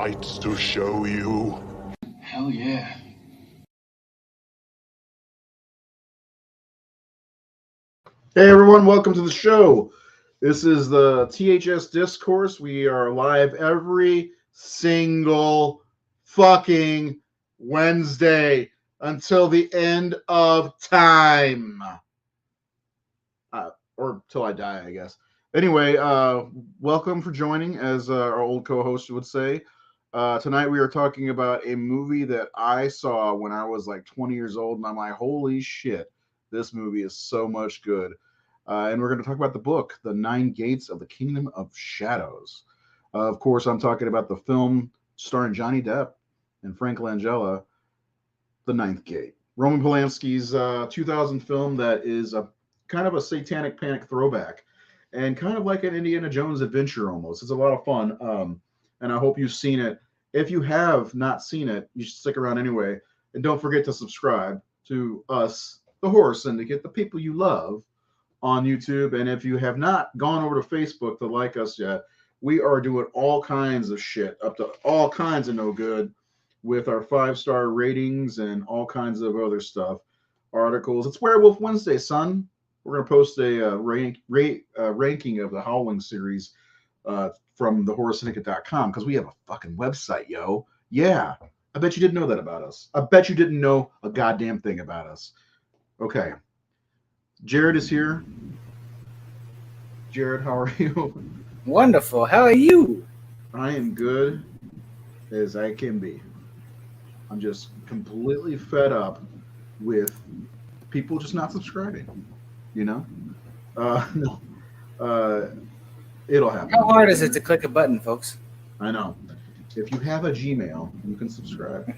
sights to show you? Hell yeah. Hey everyone, welcome to the show. This is the THS Discourse. We are live every single fucking Wednesday until the end of time. Or till I die, I guess. Anyway, welcome for joining, as our old co-host would say. Tonight we are talking about a movie that I saw when I was like 20 years old, and I'm like, holy shit, this movie is so much good. And we're going to talk about the book, The Nine Gates of the Kingdom of Shadows. Of course, I'm talking about the film starring Johnny Depp and Frank Langella, The Ninth Gate. Roman Polanski's 2000 film that is a kind of a satanic panic throwback and kind of like an Indiana Jones adventure almost. It's a lot of fun, and I hope you've seen it. If you have not seen it, you should stick around anyway. And don't forget to subscribe to us, the Horror Syndicate, the people you love, on YouTube. And if you have not gone over to Facebook to like us yet, we are doing all kinds of shit, up to all kinds of no good, with our 5-star ratings and all kinds of other stuff, articles. It's Werewolf Wednesday, son. We're gonna post a ranking of the Howling series from thehorrorsyndicate.com, because we have a fucking website, yo. Yeah, I bet you didn't know that about us. I bet you didn't know a goddamn thing about us. Okay. Jared is here. Jared, how are you? Wonderful. How are you? I am good as I can be. I'm just completely fed up with people just not subscribing. You know? No. It'll happen. How hard is it to click a button, folks? I know. If you have a Gmail, you can subscribe.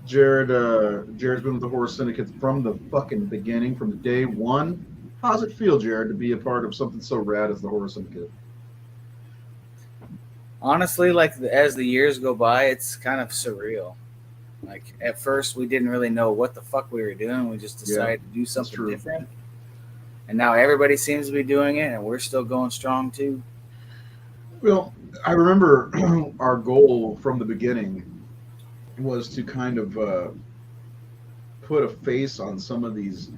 Jared's been with the Horror Syndicate from the fucking beginning, from day one. How's it feel, Jared, to be a part of something so rad as the Horror Syndicate? Honestly, as the years go by, it's kind of surreal. Like at first, we didn't really know what the fuck we were doing. We just decided to do something different, and now everybody seems to be doing it, and we're still going strong too. Well, I remember our goal from the beginning was to kind of put a face on some of these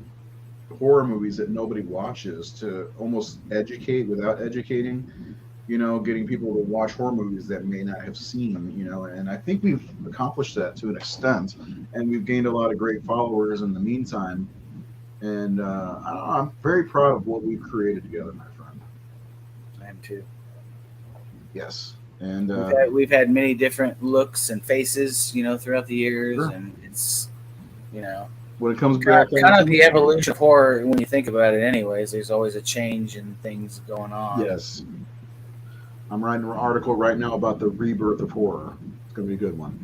horror movies that nobody watches, to almost educate without educating, you know, getting people to watch horror movies that may not have seen, you know, and I think we've accomplished that to an extent, and we've gained a lot of great followers in the meantime, and I'm very proud of what we've created together, my friend. I am too. Yes. And we've had many different looks and faces, you know, throughout the years, sure. And it's, you know, when it comes back, kind of the evolution of horror. When you think about it, anyways, there's always a change and things going on. Yes, I'm writing an article right now about the rebirth of horror. It's going to be a good one.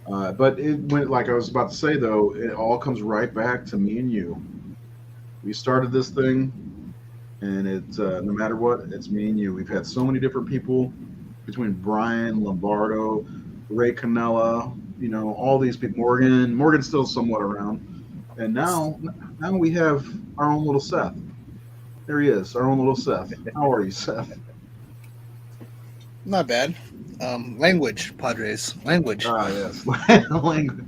But it went, like I was about to say, though, it all comes right back to me and you. We started this thing, and it's no matter what, it's me and you. We've had so many different people, between Brian Lombardo, Ray Canella, you know, all these people. Morgan's still somewhat around, and now we have our own little Seth. There he is, our own little Seth. How are you, Seth? Not bad. Language, Padres. Language. Yes. Language.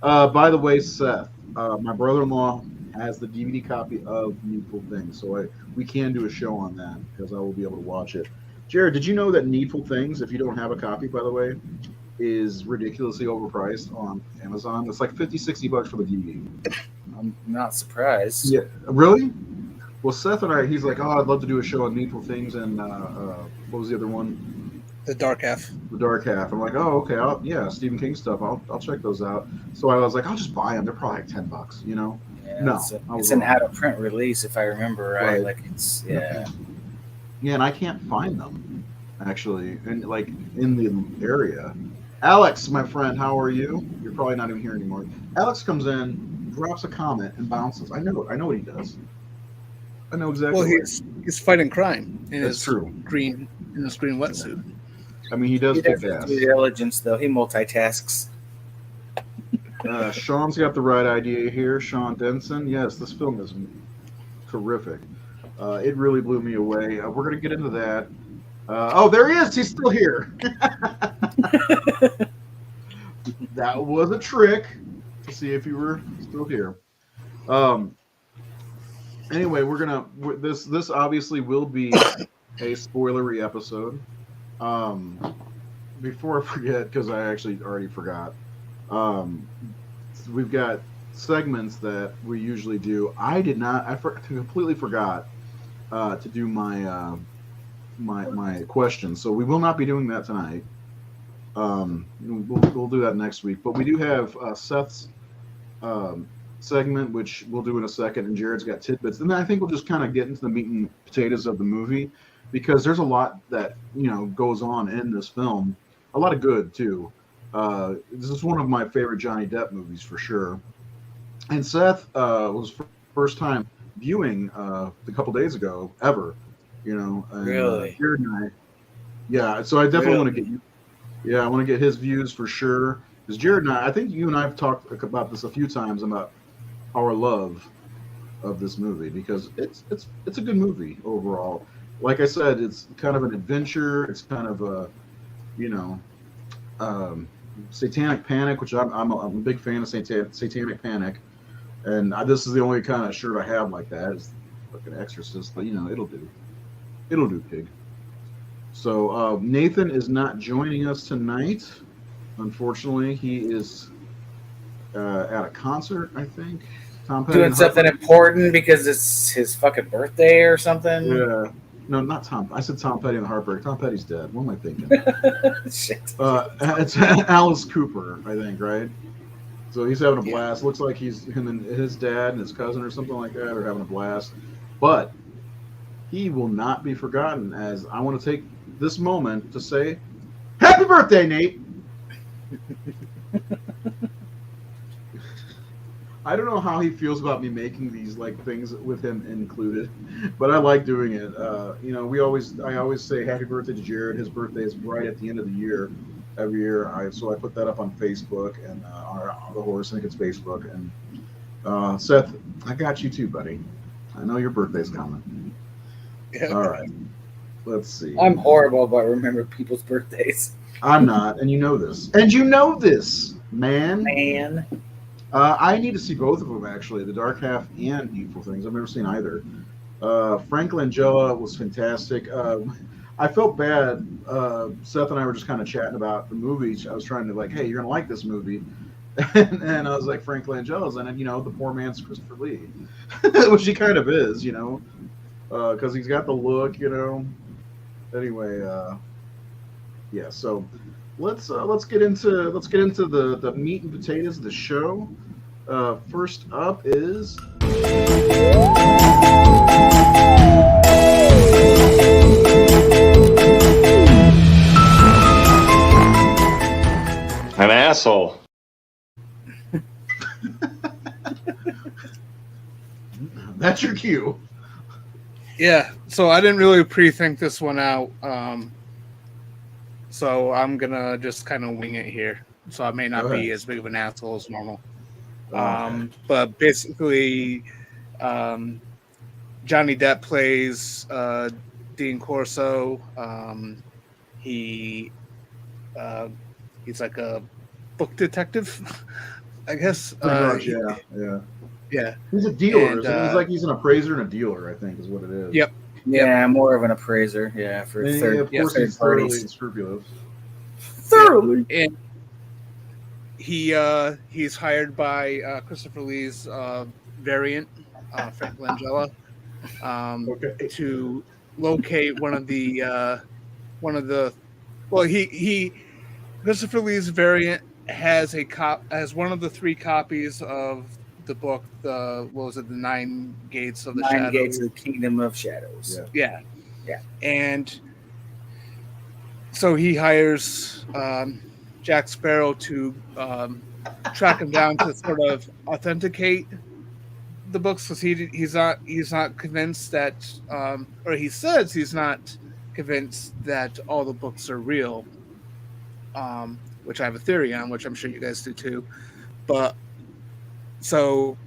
By the way, Seth, my brother-in-law has the DVD copy of Needful Things, so we can do a show on that, because I will be able to watch it. Jared, did you know that Needful Things, if you don't have a copy, by the way, is ridiculously overpriced on Amazon? It's like $50-$60 for the DVD. I'm not surprised. Yeah, really? Well, Seth and I, he's like, oh, I'd love to do a show on Needful Things, and what was the other one? The Dark Half. The Dark Half. I'm like, oh, okay, Stephen King stuff. I'll check those out. So I was like, I'll just buy them. They're probably like $10, you know? Yeah, no, it's an out of print release, if I remember right. Like it's Yeah, and I can't find them, actually, and like in the area. Alex, my friend, how are you? You're probably not even here anymore. Alex comes in, drops a comment, and bounces. I know what he does. I know exactly. Well, he's fighting crime in That's true. green wetsuit. I mean, he does kick ass. Due diligence, though. He multitasks. Sean's got the right idea here. Sean Denson. Yes, this film is terrific. It really blew me away. We're going to get into that. Oh, there he is. He's still here. That was a trick to see if you were still here. Anyway, this obviously will be a spoilery episode. Before I forget, because I actually already forgot, we've got segments that we usually do. I did not. I completely forgot to do my my questions, so we will not be doing that tonight. We'll do that next week. But we do have Seth's segment, which we'll do in a second, and Jared's got tidbits. And then I think we'll just kind of get into the meat and potatoes of the movie, because there's a lot that goes on in this film. A lot of good too. This is one of my favorite Johnny Depp movies for sure. And Seth was first time viewing a couple days ago ever. And, Really? Jared and I, yeah. So I definitely want to get you. Yeah, I want to get his views for sure. Because Jared and I think you and I have talked about this a few times about our love of this movie, because it's a good movie overall. Like I said, it's kind of an adventure. It's kind of a Satanic Panic, which I'm a big fan of Satanic Panic, and this is the only kind of shirt I have like that. It's fucking Exorcist, but it'll do, pig. So Nathan is not joining us tonight. Unfortunately, he is at a concert, I think. Tom Petty Doing something important because it's his fucking birthday or something. Yeah. No, not Tom. I said Tom Petty and the Heartbreak. Tom Petty's dead. What am I thinking? Shit. It's Alice Cooper, I think, right? So he's having a blast. Looks like him and his dad and his cousin or something like that are having a blast. But he will not be forgotten, as I want to take this moment to say, happy birthday, Nate! I don't know how he feels about me making these things with him included, but I like doing it. I always say happy birthday to Jared. His birthday is right at the end of the year, every year. So I put that up on Facebook and on the Horror Syndicate's Facebook. And Seth, I got you too, buddy. I know your birthday's coming. Yeah. All right. Let's see. I'm horrible about remembering people's birthdays. I'm not, and you know this. And you know this, man. I need to see both of them, actually, The Dark Half and Evil Things. I've never seen either. Frank Langella was fantastic. I felt bad. Seth and I were just kind of chatting about the movie. I was trying to hey, you're going to like this movie. And I was like, Frank Langella's in it, the poor man's Christopher Lee. Which he kind of is, because he's got the look, Anyway, yeah, so let's get into the meat and potatoes of the show. First up is An asshole. That's your cue. Yeah, so I didn't really pre-think this one out, so I'm gonna just kind of wing it here. So I may not be as big of an asshole as normal. Okay. But basically, Johnny Depp plays Dean Corso. He's like a book detective, I guess. Yeah. He's a dealer. And, he's an appraiser and a dealer, I think, is what it is. Yep. Yeah, more of an appraiser. Yeah, for And third, of course, third he's thoroughly parties. unscrupulous. Thoroughly. And he's hired by Christopher Lee's variant, Frank Langella, to locate one of the Christopher Lee's variant has one of the 3 copies of the book, the 9 Gates of the Shadows. 9 Gates of the Kingdom of Shadows. Yeah. Yeah. And so he hires Jack Sparrow to track him down to sort of authenticate the books, because he's not convinced that, or he says he's not convinced that all the books are real, which I have a theory on, which I'm sure you guys do too. But so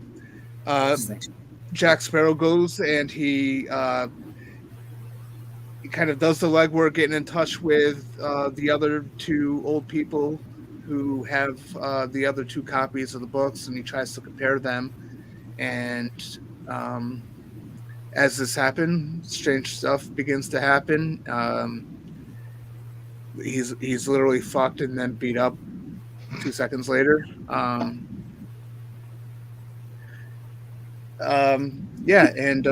Jack Sparrow goes and he kind of does the legwork, getting in touch with the other two old people who have the other two copies of the books, and he tries to compare them. And as this happens, strange stuff begins to happen. He's literally fucked and then beat up 2 seconds later. Yeah, and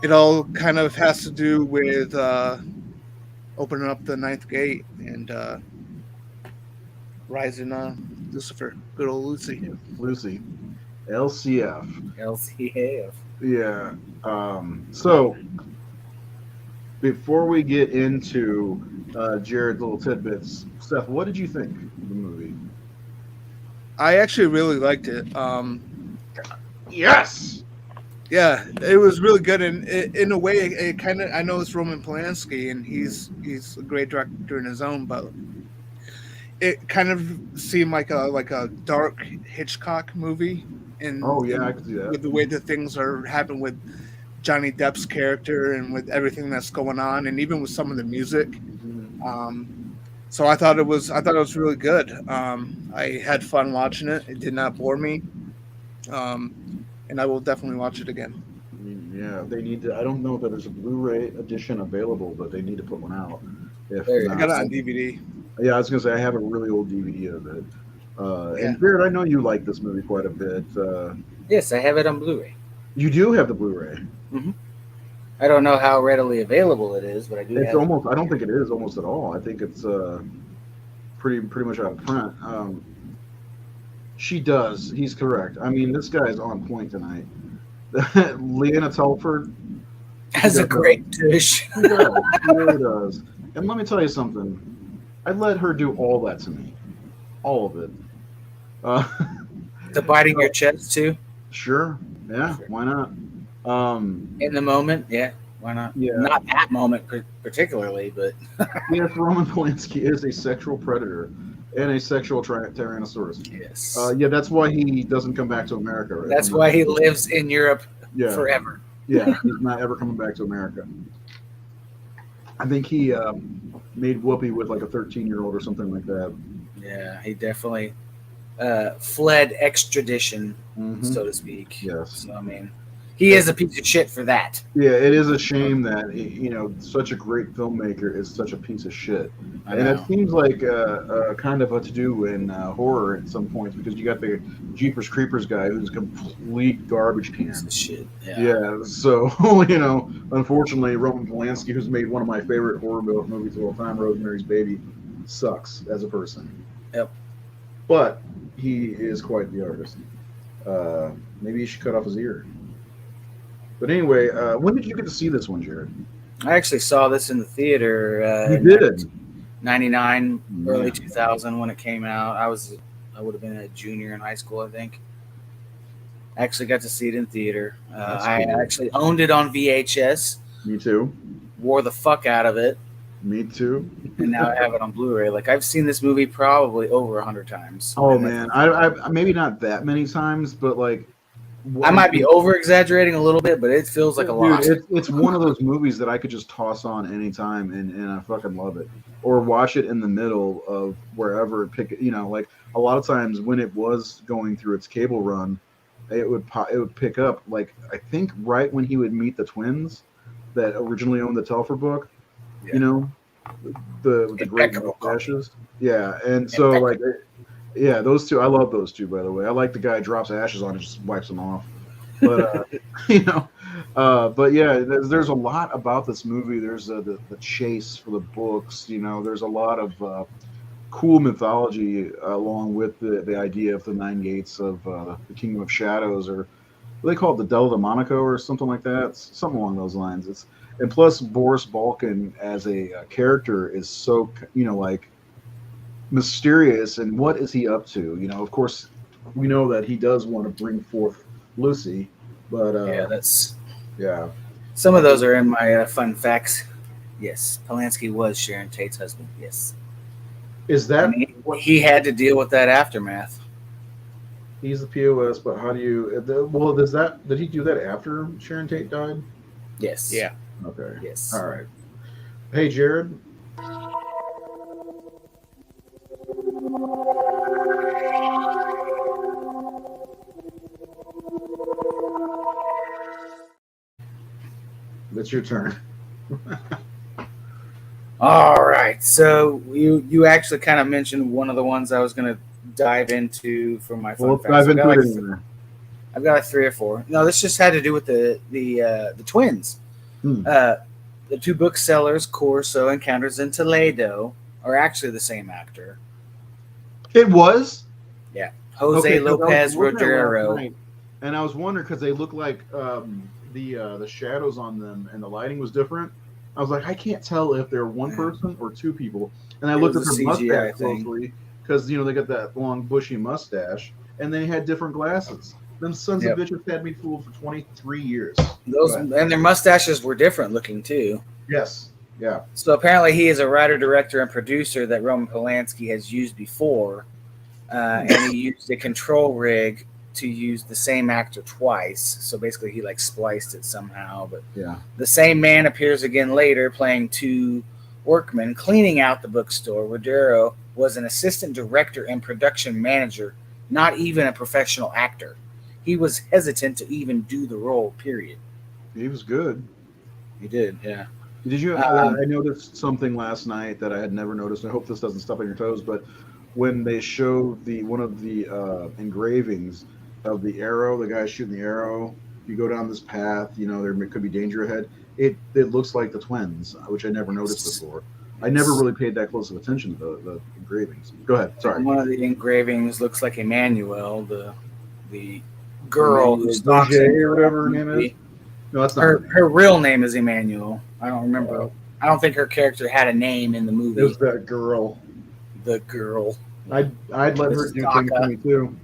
it all kind of has to do with opening up the ninth gate and rising Lucifer, good old Lucy. Lucy, LCF. LCF. Yeah. So before we get into Jared's little tidbits, Seth, what did you think of the movie? I actually really liked it. Yes. Yeah, it was really good, and in a way, it kind of, I know it's Roman Polanski, and he's a great director in his own, but it kind of seemed like a dark Hitchcock movie. And I could see that with the way that things are happening with Johnny Depp's character and with everything that's going on, and even with some of the music. So I thought it was really good. I had fun watching it. It did not bore me. And I will definitely watch it again. Yeah, they need to. I don't know that there's a Blu-ray edition available, but they need to put one out. I got it on DVD. Yeah, I was gonna say I have a really old DVD of it. And Beard, I know you like this movie quite a bit. Yes, I have it on Blu-ray. You do have the Blu-ray. Mm-hmm. I don't know how readily available it is, but I do. It's almost. I don't think it is almost at all. I think it's pretty much out of print. She does. He's correct. I mean, this guy is on point tonight. Lyanna Telford has a great tush. She does. She really does. And let me tell you something. I'd let her do all that to me. All of it. The biting your chest, too? Sure. Yeah, sure. Why not? In the moment, yeah. Why not? Yeah. Not that moment particularly, but... Yes, Roman Polanski is a sexual predator. And a sexual Tyrannosaurus. Yes. Yeah, that's why he doesn't come back to America. Right? That's why he lives in Europe forever. Yeah, he's not ever coming back to America. I think he made Whoopi with like a 13-year-old or something like that. Yeah, he definitely fled extradition, so to speak. Yes. So, I mean, he is a piece of shit for that. Yeah, it is a shame that, such a great filmmaker is such a piece of shit. And it seems like kind of a to-do in horror at some points, because you got the Jeepers Creepers guy who's a complete garbage can. Piece of shit. Yeah, so, unfortunately, Roman Polanski, who's made one of my favorite horror movies of all time, Rosemary's Baby, sucks as a person. Yep. But he is quite the artist. Maybe he should cut off his ear. But anyway, when did you get to see this one, Jared? I actually saw this in the theater. You did? 99, early 2000 when it came out. I would have been a junior in high school, I think. I actually got to see it in theater. I actually owned it on VHS. Me too. Wore the fuck out of it. Me too. And now I have it on Blu-ray. Like, I've seen this movie probably over 100 times. Oh, man. I maybe not that many times, but like, I might be over-exaggerating a little bit, but it feels like a lot. It's one of those movies that I could just toss on anytime, and I fucking love it. Or watch it in the middle of wherever, like a lot of times when it was going through its cable run, it would pick up, like, I think right when he would meet the twins that originally owned the Telfer book, the great mustaches. Yeah, and so, like... Yeah, those two. I love those two, by the way. I like the guy who drops ashes on and just wipes them off. But but yeah, there's a lot about this movie. There's the chase for the books. There's a lot of cool mythology along with the idea of the nine gates of the Kingdom of Shadows, or what they call it, the Del Demonico, or something like that. It's something along those lines. And plus Boris Balkan as a character is so like mysterious, and what is he up to? Of course, we know that he does want to bring forth Lucy, but some of those are in my fun facts. Yes, Polanski was Sharon Tate's husband. Yes. Is that what he had to deal with that aftermath? He's the POS, but how do you? Did he do that after Sharon Tate died? Yes. Yeah. Okay. Yes. All right. Hey, Jared. That's your turn. All right. So you actually kind of mentioned one of the ones I was going to dive into for my fun facts. Dive into it anyway. I've got like 3 or 4. No, this just had to do with the twins. The 2 booksellers, Corso and Encounters in Toledo, are actually the same actor. It was? Yeah. Jose Lopez Rodero. And I was wondering because they look like the shadows on them and the lighting was different. I was like, I can't tell if they're one person or 2 people. And I looked at their mustache closely because they got that long bushy mustache, and they had different glasses. Them sons of bitches had me fooled for 23 years. And their mustaches were different looking too. Yes. Yeah. So apparently he is a writer, director, and producer that Roman Polanski has used before. And he used a control rig to use the same actor twice. So basically he like spliced it somehow. But the same man appears again later playing 2 workmen cleaning out the bookstore. Rodero was an assistant director and production manager, not even a professional actor. He was hesitant to even do the role, period. He was good. He did, yeah. Did you? I noticed something last night that I had never noticed. I hope this doesn't step on your toes, but when they showed one of the engravings of the arrow, the guy shooting the arrow, you go down this path, there could be danger ahead. It looks like the twins, which I never noticed before. I never really paid that close of attention to the engravings. Go ahead. Sorry. One of the engravings looks like Emmanuel, the girl who stalks him, or whatever her name is. No, that's not her real name is Emmanuel. I don't remember. I don't think her character had a name in the movie. It was that girl. The girl. I'd let her do things to me too.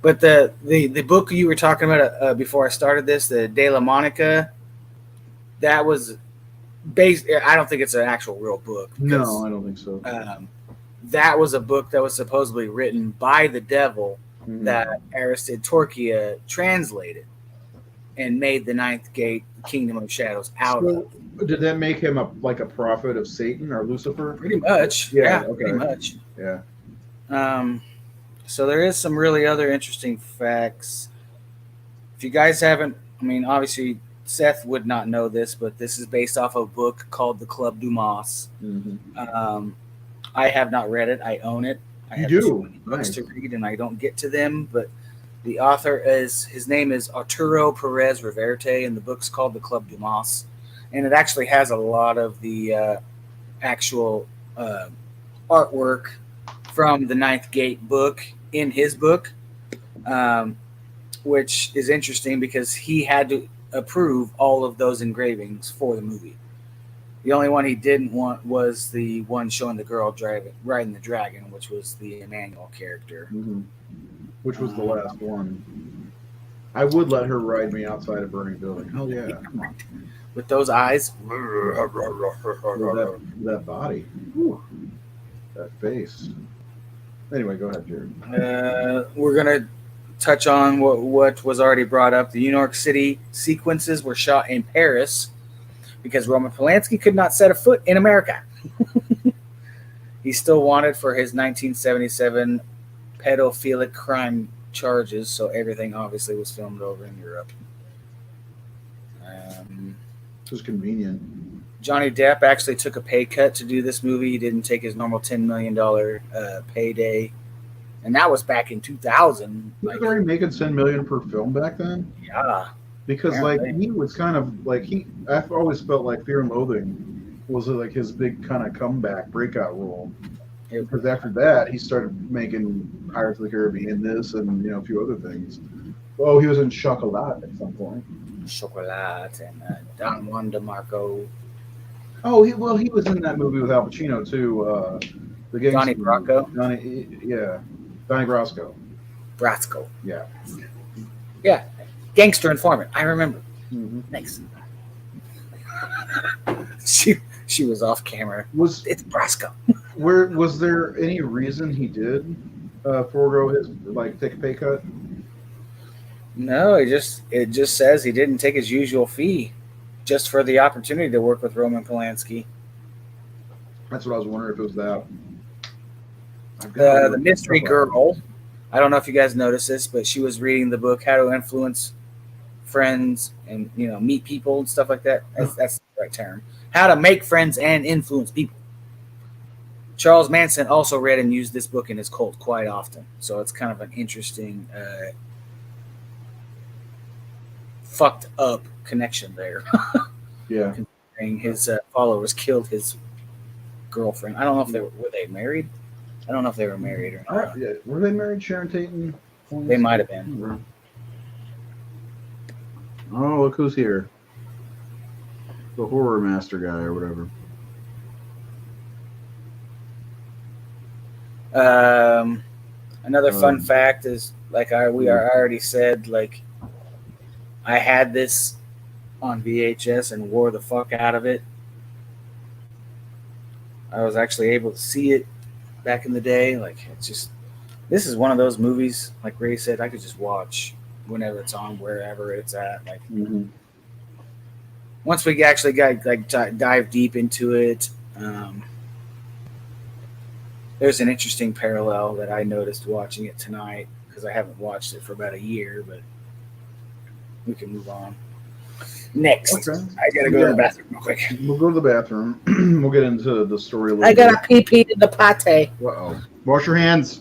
But the book you were talking about before I started this, the De La Monica, that was based. I don't think it's an actual real book. No, I don't think so. That was a book that was supposedly written by the devil that Aristide Torquia translated and made the Ninth Gate, Kingdom of Shadows out of. Did that make him a prophet of Satan or Lucifer? Pretty much. Yeah, pretty much. Yeah. So there is some really other interesting facts. If you guys haven't, obviously Seth would not know this, but this is based off a book called The Club du Mas. I have not read it. I own it. I have too many books to read, and I don't get to them. But the author his name is Arturo Perez Reverte, and the book's called The Club du Mas. And it actually has a lot of the actual artwork from the Ninth Gate book in his book, which is interesting because he had to approve all of those engravings for the movie. The only one he didn't want was the one showing the girl riding the dragon, which was the Emmanuel character. Which was the last one. I would let her ride me outside a burning building. Hell yeah. With those eyes. That body. Whew. That face. Anyway, go ahead, Jared. We're going to touch on what was already brought up. The New York City sequences were shot in Paris because Roman Polanski could not set a foot in America. He's still wanted for his 1977 pedophilic crime charges, so everything obviously was filmed over in Europe. It was convenient. Johnny Depp actually took a pay cut to do this movie. He didn't take his normal $10 million payday. And that was back in 2000. He was already making $10 million per film back then? Yeah. Because he was kind of I've always felt like Fear and Loathing was like his big kind of comeback breakout role. Because after that, he started making Pirates of the Caribbean, this, and a few other things. Oh, he was in Chocolat at some point. Chocolat and Don Juan DeMarco. Oh, he was in that movie with Al Pacino too. The gangster. Donnie Brasco. Donnie Brasco. Brasco. Yeah. Yeah. Gangster informant. I remember. Thanks. She was off camera. It's Brasco. Was there any reason he did forego his take a pay cut? No, it just says he didn't take his usual fee. just for the opportunity to work with Roman Polanski. That's what I was wondering if it was that. The mystery girl. I don't know if you guys noticed this, but she was reading the book How to Influence Friends and meet people and stuff like that. That's the right term. How to make friends and influence people. Charles Manson also read and used this book in his cult quite often, so it's kind of an interesting, fucked up connection there. Yeah, considering his followers killed his girlfriend. I don't know if were they married. I don't know if they were married or not. Yeah. Were they married, Sharon Tate and Polanski? They might have been. Oh, look who's here. The horror master guy or whatever. Another fun fact is, like I already said, like I had this on VHS and wore the fuck out of it. I was actually able to see it back in the day. Like, it's just, this is one of those movies, like Ray said, I could just watch whenever it's on, wherever it's at. Like, once we actually got dive deep into it, there's an interesting parallel that I noticed watching it tonight, because I haven't watched it for about a year, but we can move on. Next, okay. I gotta go to the bathroom real quick. We'll go to the bathroom. We'll get into the story a little bit. I gotta pee in the pate. Uh-oh. Wash your hands.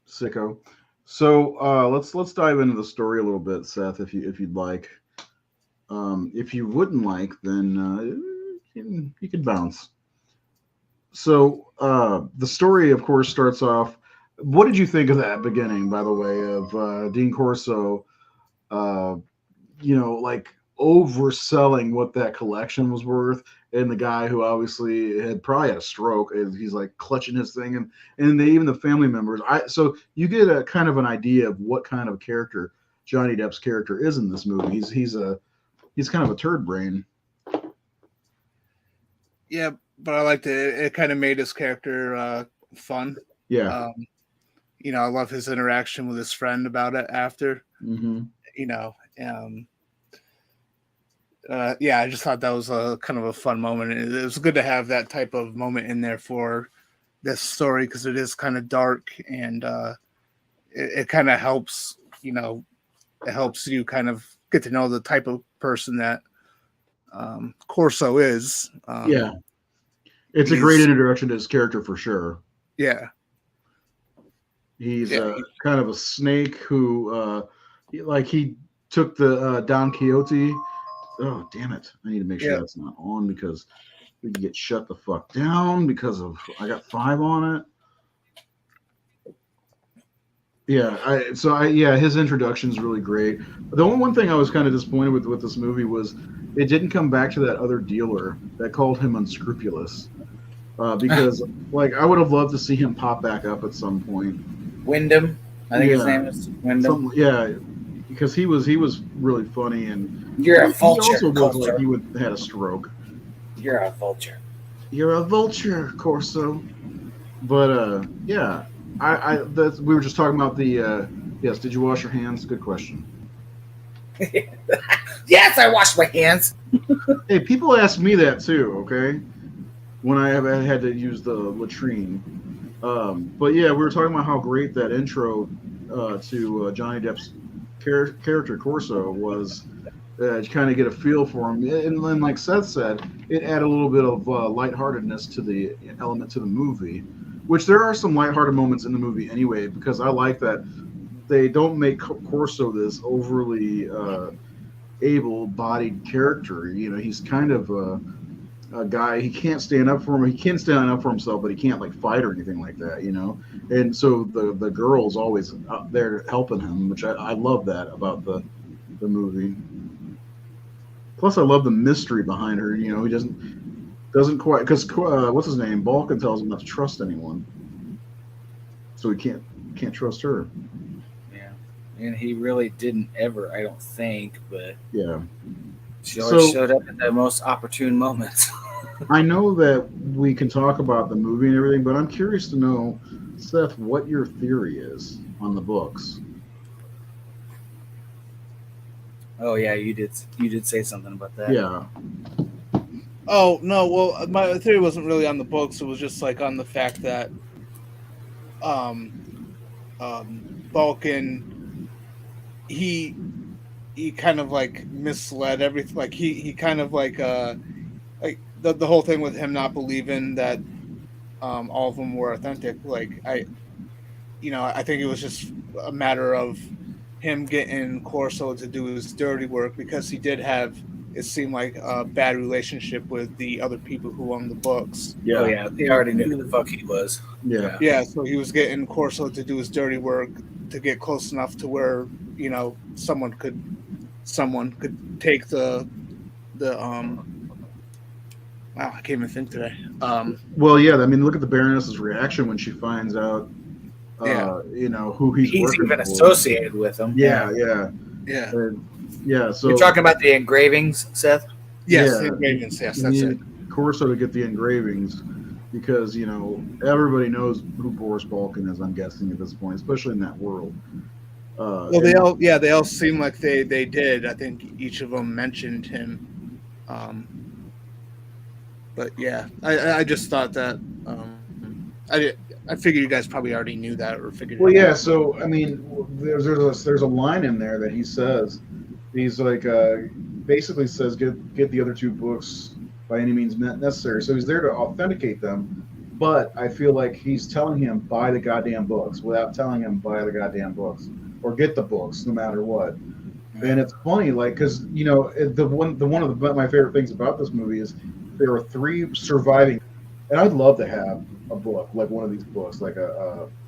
Sicko. So let's dive into the story a little bit, Seth, if you'd like. If you wouldn't like, then you can bounce. So the story, of course, starts off. What did you think of that beginning, by the way, of Dean Corso? Like overselling what that collection was worth, and the guy who obviously had probably had a stroke, and he's like clutching his thing, and even the family members. So you get a kind of an idea of what kind of character Johnny Depp's character is in this movie. He's kind of a turd brain. Yeah, but I liked it. It kind of made his character fun. Yeah. I love his interaction with his friend about it after. Mm-hmm. I just thought that was a kind of a fun moment. It was good to have that type of moment in there for this story, because it is kind of dark, and it kind of helps, it helps you kind of get to know the type of person that Corso is. It's a great introduction to his character for sure. Yeah. He's kind of a snake who, he took the Don Quixote. Oh, damn it. I need to make sure that's not on, because we can get shut the fuck down because I got 5 on it. Yeah, his introduction is really great. The only one thing I was kind of disappointed with this movie was it didn't come back to that other dealer that called him Unscrupulous. Because, I would have loved to see him pop back up at some point. Wyndham, I think his name is Wyndham. Because he was really funny, and you're a vulture. He also looked like he had a stroke. You're a vulture. You're a vulture, Corso. But we were just talking about the yes. Did you wash your hands? Good question. Yes, I washed my hands. Hey, people ask me that too. Okay, when I had to use the latrine. But yeah, we were talking about how great that intro to Johnny Depp's character Corso was. To kind of get a feel for him, and then, like Seth said, it added a little bit of lightheartedness to the element to the movie, which there are some lighthearted moments in the movie anyway, because I like that they don't make Corso this overly able-bodied character. He's kind of a guy. He can't stand up for him. He can stand up for himself, but he can't fight or anything like that. And so the girl's always out there helping him, which I love that about the movie. Plus, I love the mystery behind her. He doesn't quite, because what's his name? Balkan tells him not to trust anyone, so he can't trust her. Yeah, and he really didn't ever, I don't think, but yeah, she always showed up at the most opportune moments. I know that we can talk about the movie and everything, but I'm curious to know, Seth, what your theory is on the books. Oh yeah, you did say something about that. Yeah. Oh no, well, my theory wasn't really on the books. It was just like on the fact that um, Balkan he kind of like misled everything. Like he kind of like the whole thing with him not believing that all of them were authentic. Like I think it was just a matter of him getting Corso to do his dirty work because he did have, it seemed like, a bad relationship with the other people who owned the books. Yeah. Oh yeah, they already knew who the fuck he was. Yeah. Yeah, so he was getting Corso to do his dirty work to get close enough to where someone could take the wow, I can't even think today. Well, yeah. I mean, look at the Baroness's reaction when she finds out, who he's working even for. associated with him. Yeah. So You're talking about the engravings, Seth? Yes, Yeah. the engravings. Yes, you that's need it. Corso to get the engravings because everybody knows who Boris Balkan is. I'm guessing at this point, especially in that world. Well, they all seem like they did. I think each of them mentioned him. But yeah, I just thought that I figured you guys probably already knew that or figured. Well, it out. yeah. So I mean, there's a line in there that he says. He's like basically says get the other two books by any means necessary. So he's there to authenticate them, but I feel like he's telling him buy the goddamn books without telling him buy the goddamn books or get the books no matter what. And it's funny, like, because one of my favorite things about this movie is there are 3 surviving, and I'd love to have a book like one of these books, like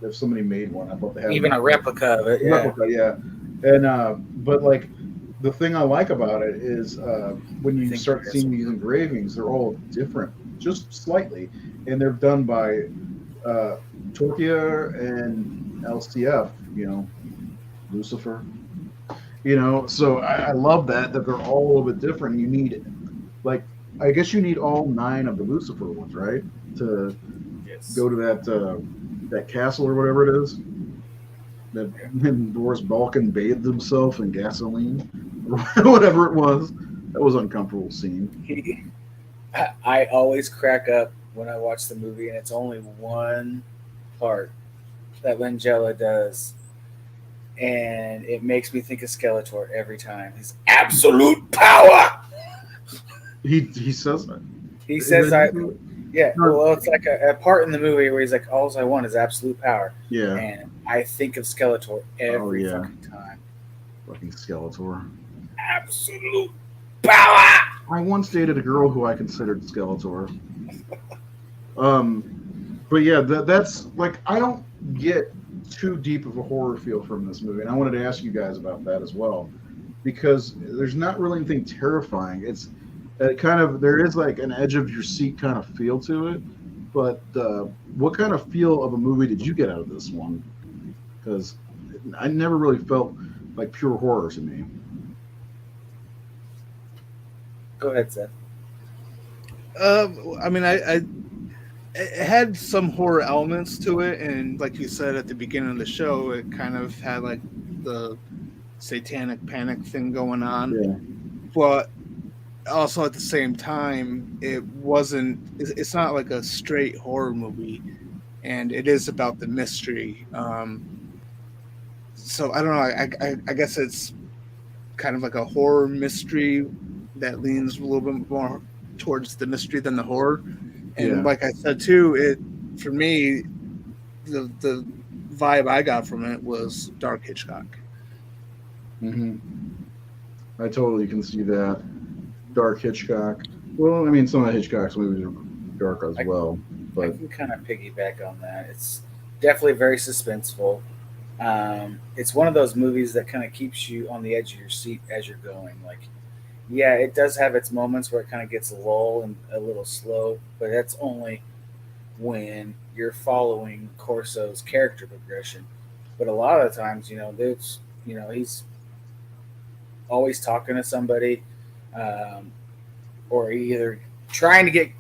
if somebody made one, I'd love to have Even a replica of it. Yeah. Replica, yeah. And but like the thing I like about it is when you start seeing these engravings, they're all different, just slightly, and they're done by Torquia and LCF, Lucifer. So I love that they're all a little bit different. You need, like, I guess you need all 9 of the Lucifer ones, right, to go to that castle or whatever it is. That Boris Balkan bathed himself in gasoline, or whatever it was. That was an uncomfortable scene. I always crack up when I watch the movie, and it's only one part that Langella does. And it makes me think of Skeletor every time. His absolute power. He says that. He says, well, it's like a part in the movie where he's like, all I want is absolute power. Yeah. And I think of Skeletor every fucking time. Fucking Skeletor. Absolute power. I once dated a girl who I considered Skeletor. But yeah, that's like, I don't get too deep of a horror feel from this movie, and I wanted to ask you guys about that as well, because there's not really anything terrifying. It's there is like an edge of your seat kind of feel to it, but what kind of feel of a movie did you get out of this one? Because I never really felt like pure horror to me. Go ahead, Seth. I mean, it had some horror elements to it, and like you said at the beginning of the show, it kind of had like the satanic panic thing going on. Yeah. But also at the same time, it's not like a straight horror movie, and it is about the mystery. So I don't know. I guess it's kind of like a horror mystery that leans a little bit more towards the mystery than the horror. And like I said too, for me, the vibe I got from it was dark Hitchcock. Mm-hmm. I totally can see that. Dark Hitchcock. Well, I mean, some of Hitchcock's movies are dark as well. But I can kind of piggyback on that. It's definitely very suspenseful. It's one of those movies that kind of keeps you on the edge of your seat as you're going. Like, yeah, it does have its moments where it kind of gets lull and a little slow, but that's only when you're following Corso's character progression. But a lot of the times, he's always talking to somebody, or either trying to get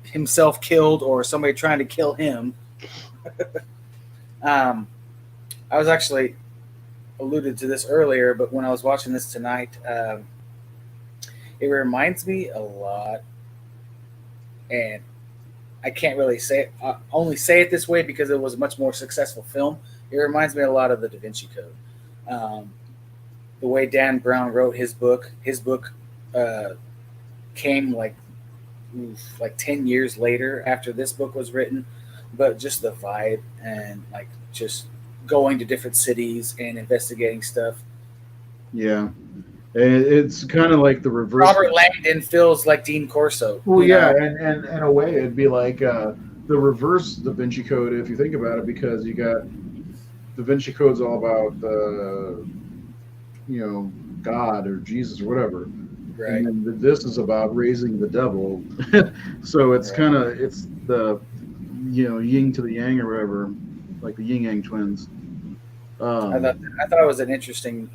himself killed or somebody trying to kill him. I was actually alluded to this earlier, but when I was watching this tonight, it reminds me a lot, and I can't really say it, only say it this way because it was a much more successful film. It reminds me a lot of the Da Vinci Code. The way Dan Brown wrote his book came like 10 years later after this book was written, but just the vibe and like just going to different cities and investigating stuff. Yeah. It's kind of like the reverse. Robert Langdon feels like Dean Corso. Well, yeah, and in a way, it'd be like the reverse Da Vinci Code if you think about it, because you got Da Vinci Code's all about God or Jesus or whatever, right? And then this is about raising the devil. So it's kind of it's the yin to the yang or whatever, like the yin yang twins. I thought it was an interesting.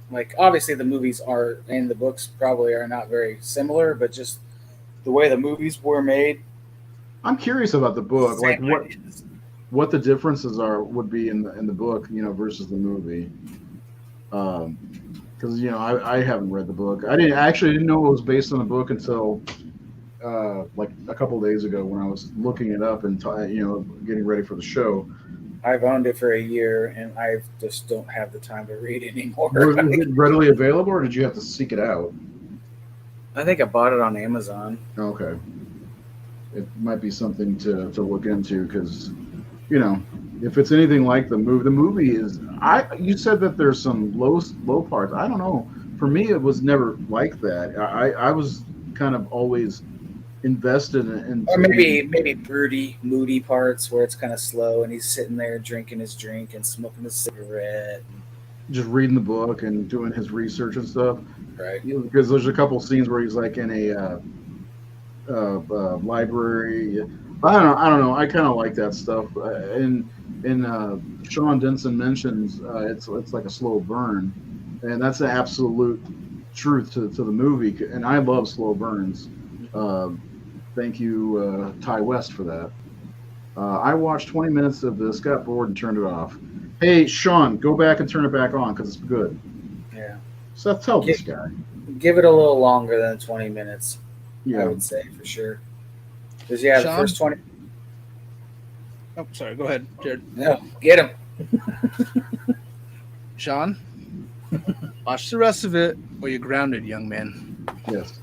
Like obviously the movies are and the books probably are not very similar, but just the way the movies were made. I'm curious about the book, like what the differences would be in the book, versus the movie. Because I haven't read the book. I didn't know it was based on a book until like a couple of days ago when I was looking it up and getting ready for the show. I've owned it for a year, and I just don't have the time to read anymore. Was it readily available, or did you have to seek it out? I think I bought it on Amazon. Okay. It might be something to look into because, if it's anything like the movie is. You said that there's some low parts. I don't know. For me, it was never like that. I was kind of always invested in or maybe broody, moody parts where it's kind of slow and he's sitting there drinking his drink and smoking his cigarette, and just reading the book and doing his research and stuff. Right. Because there's a couple scenes where he's like in a library. I don't know. I kind of like that stuff. And Sean Denson mentions it's like a slow burn, and that's an absolute truth to the movie. And I love slow burns. Thank you, Ty West, for that. I watched 20 minutes of this, got bored, and turned it off. Hey, Sean, go back and turn it back on because it's good. Yeah. Seth, tell this guy. Give it a little longer than 20 minutes. Yeah. I would say for sure. Because the first 20. Oh, sorry. Go ahead, Jared. No, get him. Sean, watch the rest of it, or you're grounded, young man. Yes.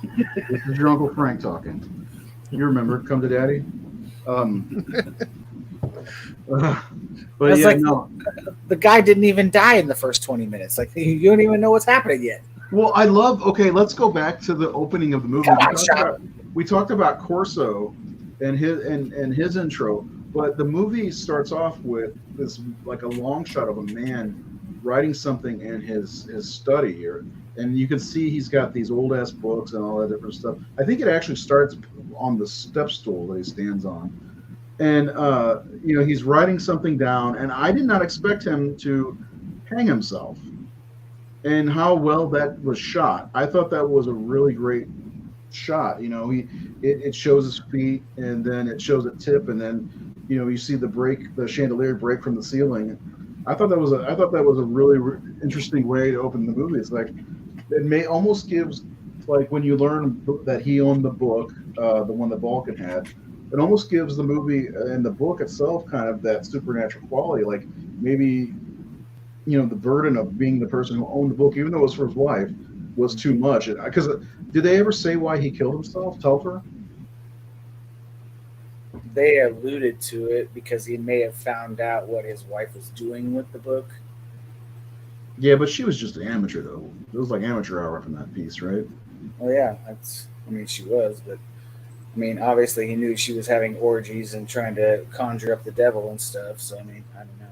This is your Uncle Frank talking. You remember, come to daddy. But yeah, no. The guy didn't even die in the first 20 minutes. Like you don't even know what's happening yet. Well, okay, let's go back to the opening of the movie. We talked about Corso and his intro, but the movie starts off with this like a long shot of a man writing something in his study here. And you can see he's got these old ass books and all that different stuff. I think it actually starts on the step stool that he stands on. And, he's writing something down. And I did not expect him to hang himself. And how well that was shot. I thought that was a really great shot. It shows his feet and then it shows it tip. And then, you see the chandelier break from the ceiling. I thought that was a really interesting way to open the movie. It's like, it almost gives, like when you learn that he owned the book, the one that Balkan had, it almost gives the movie and the book itself kind of that supernatural quality. Like maybe, the burden of being the person who owned the book, even though it was for his wife, was too much. Because did they ever say why he killed himself, Telfer? They alluded to it because he may have found out what his wife was doing with the book. Yeah, but she was just an amateur, though. It was like amateur hour from that piece, right? Well, yeah, she was, but obviously he knew she was having orgies and trying to conjure up the devil and stuff. So, I don't know.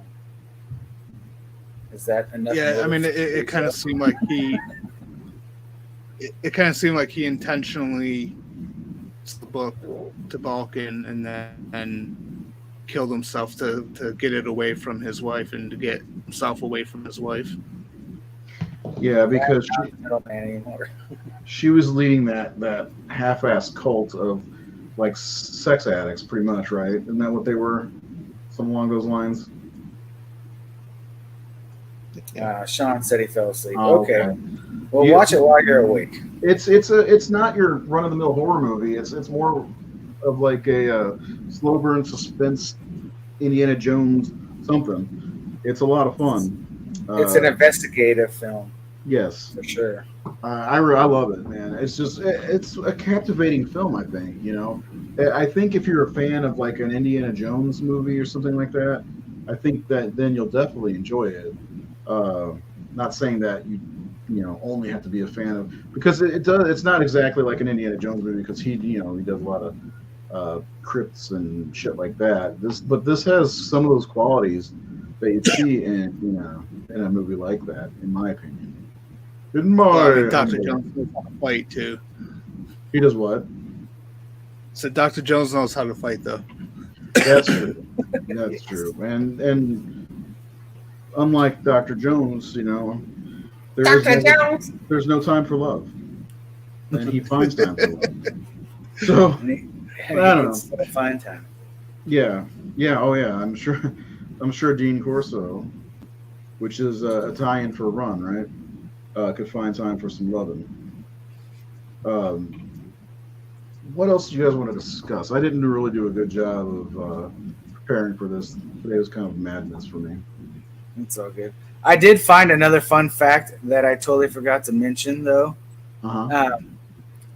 Is that enough? Yeah, it kind of seemed like he intentionally the book to Balkan and then killed himself to get it away from his wife and to get himself away from his wife. Yeah, because she was leading that half-assed cult of like sex addicts, pretty much, right? Isn't that what they were? Something along those lines. Sean said he fell asleep. Oh, okay. Well, watch it while you're awake. It's not your run of the mill horror movie. It's more of like a slow burn suspense Indiana Jones something. It's a lot of fun. It's an investigative film. Yes, for sure. I love it, man. It's a captivating film. I think I think if you're a fan of like an Indiana Jones movie or something like that, I think that then you'll definitely enjoy it. Not saying that you only have to be a fan of, because it does. It's not exactly like an Indiana Jones movie because he does a lot of crypts and shit like that. This has some of those qualities that you see in a movie like that, in my opinion. Dr. Jones knows how to fight too. He does what? So Dr. Jones knows how to fight, though. That's true. That's true. And unlike Dr. Jones, there's no time for love, and he finds time for love. So I don't know. Find time. Yeah. Oh yeah. I'm sure Dean Corso, which is Italian for run, right? Could find time for some loving. What else do you guys want to discuss? I didn't really do a good job of preparing for this. Today was kind of madness for me. It's all good. I did find another fun fact that I totally forgot to mention, though.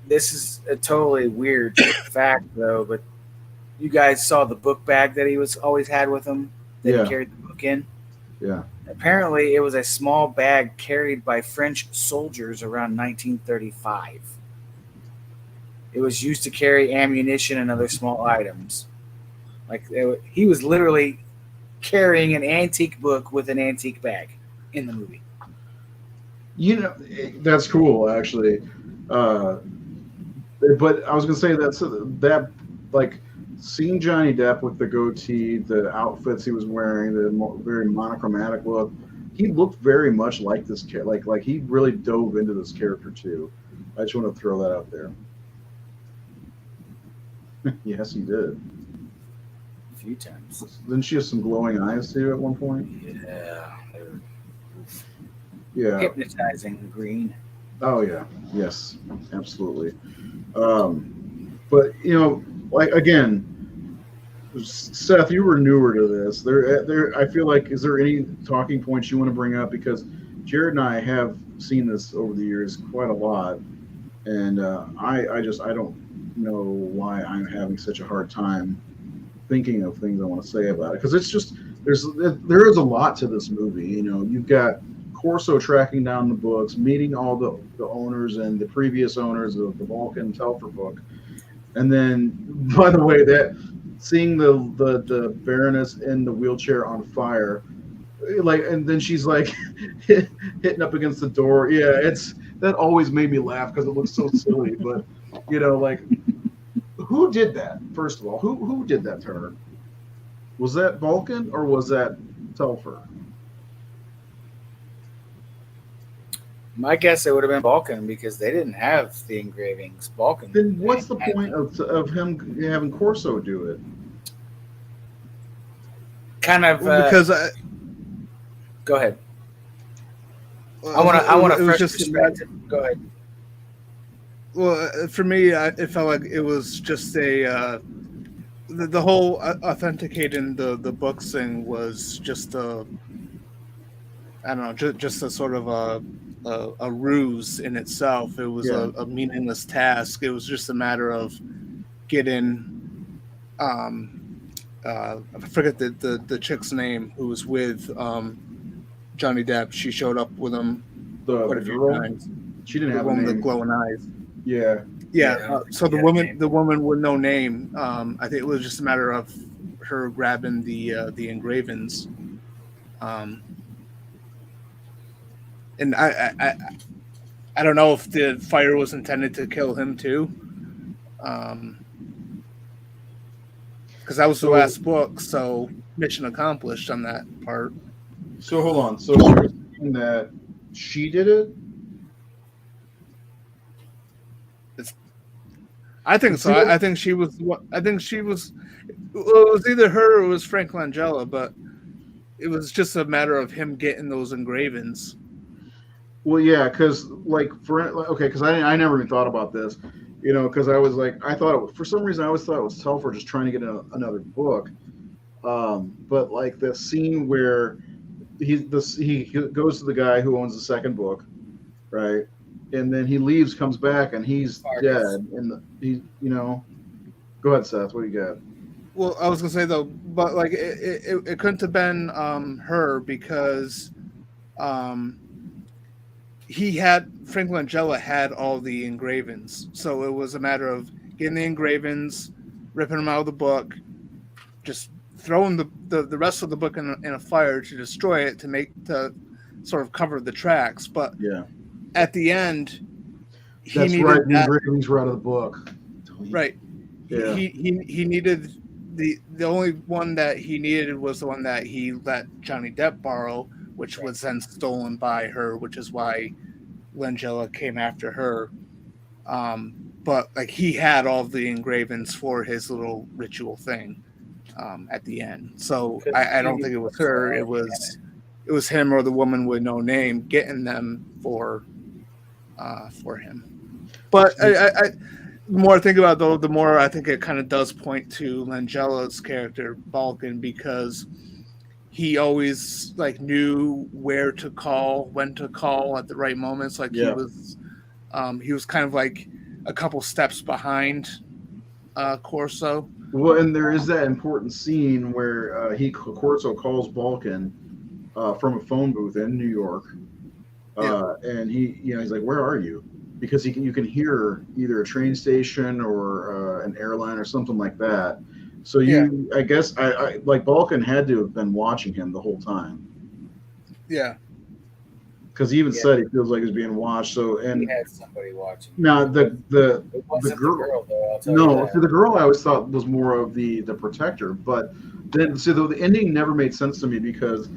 This is a totally weird fact, though, but you guys saw the book bag that he was always had with him that he carried the book in? Yeah. Apparently, it was a small bag carried by French soldiers around 1935. It was used to carry ammunition and other small items. He was literally carrying an antique book with an antique bag in the movie. That's cool, actually. But I was gonna say that like seeing Johnny Depp with the goatee, the outfits he was wearing, the very monochromatic look, he looked very much like this kid. Like he really dove into this character too. I just want to throw that out there. Yes, he did. A few times. Didn't she have some glowing eyes too at one point? Yeah. Yeah. Hypnotizing green. Oh yeah. Yes. Absolutely. But like again, Seth, you were newer to this. I feel like, is there any talking points you want to bring up? Because Jared and I have seen this over the years quite a lot, and I don't know why I'm having such a hard time thinking of things I want to say about it, because it's just there is a lot to this movie. You've got Corso tracking down the books, meeting all the owners and the previous owners of the Vulcan Telfer book. And then, by the way, that seeing the Baroness in the wheelchair on fire, and then she's like hitting up against the door. Yeah, that always made me laugh because it looks so silly. But who did that? First of all, who did that to her? Was that Vulcan or was that Telfer? My guess it would have been Balkan because they didn't have the engravings. Balkan. Then what's the point of him having Corso do it? Kind of because go ahead. I want to fresh perspective. Go ahead. Well, for me, it felt like it was just the whole authenticating the books thing was just I don't know, just a sort of a ruse in itself. It was a meaningless task. It was just a matter of getting I forget the chick's name who was with Johnny Depp. She showed up with him quite a few times. She didn't have the woman a name. with glowing eyes. Yeah. So the woman with no name. I think it was just a matter of her grabbing the engravings. And I don't know if the fire was intended to kill him too, because that was the last book. So mission accomplished on that part. So hold on. So you're saying that she did it? I think so. I think she was. I think she was. Well, it was either her or it was Frank Langella, but it was just a matter of him getting those engravings. Well, yeah, because because I never even thought about this, because I was like, I thought for some reason I always thought it was Telfer just trying to get another book, but like the scene where he goes to the guy who owns the second book, right, and then he leaves, comes back, and he's dead, and go ahead, Seth. What do you got? Well, I was gonna say though, but like it couldn't have been her because Frank Langella had all the engravings, so it was a matter of getting the engravings, ripping them out of the book, just throwing the rest of the book in a fire to destroy it to sort of cover the tracks. But yeah, at the end, that's right. The engravings were out of the book. Right. Yeah. He needed the only one that he needed was the one that he let Johnny Depp borrow, which was then stolen by her, which is why Langella came after her. But like he had all the engravings for his little ritual thing at the end. So I don't think it was her. It was him or the woman with no name getting them for him. But I the more I think about it, though, the more I think it kind of does point to Langella's character Balkan, because he always like knew where to call, when to call at the right moments. Like he was kind of like a couple steps behind Corso. Well, and there is that important scene where Corso calls Balkan from a phone booth in New York, and he's like, "Where are you?" Because you can hear either a train station or an airline or something like that. So I guess I like Balkan had to have been watching him the whole time. Yeah. Because he even said he feels like he's being watched. So he had somebody watching. Now the girl though, the girl I always thought was more of the protector, but then the ending never made sense to me because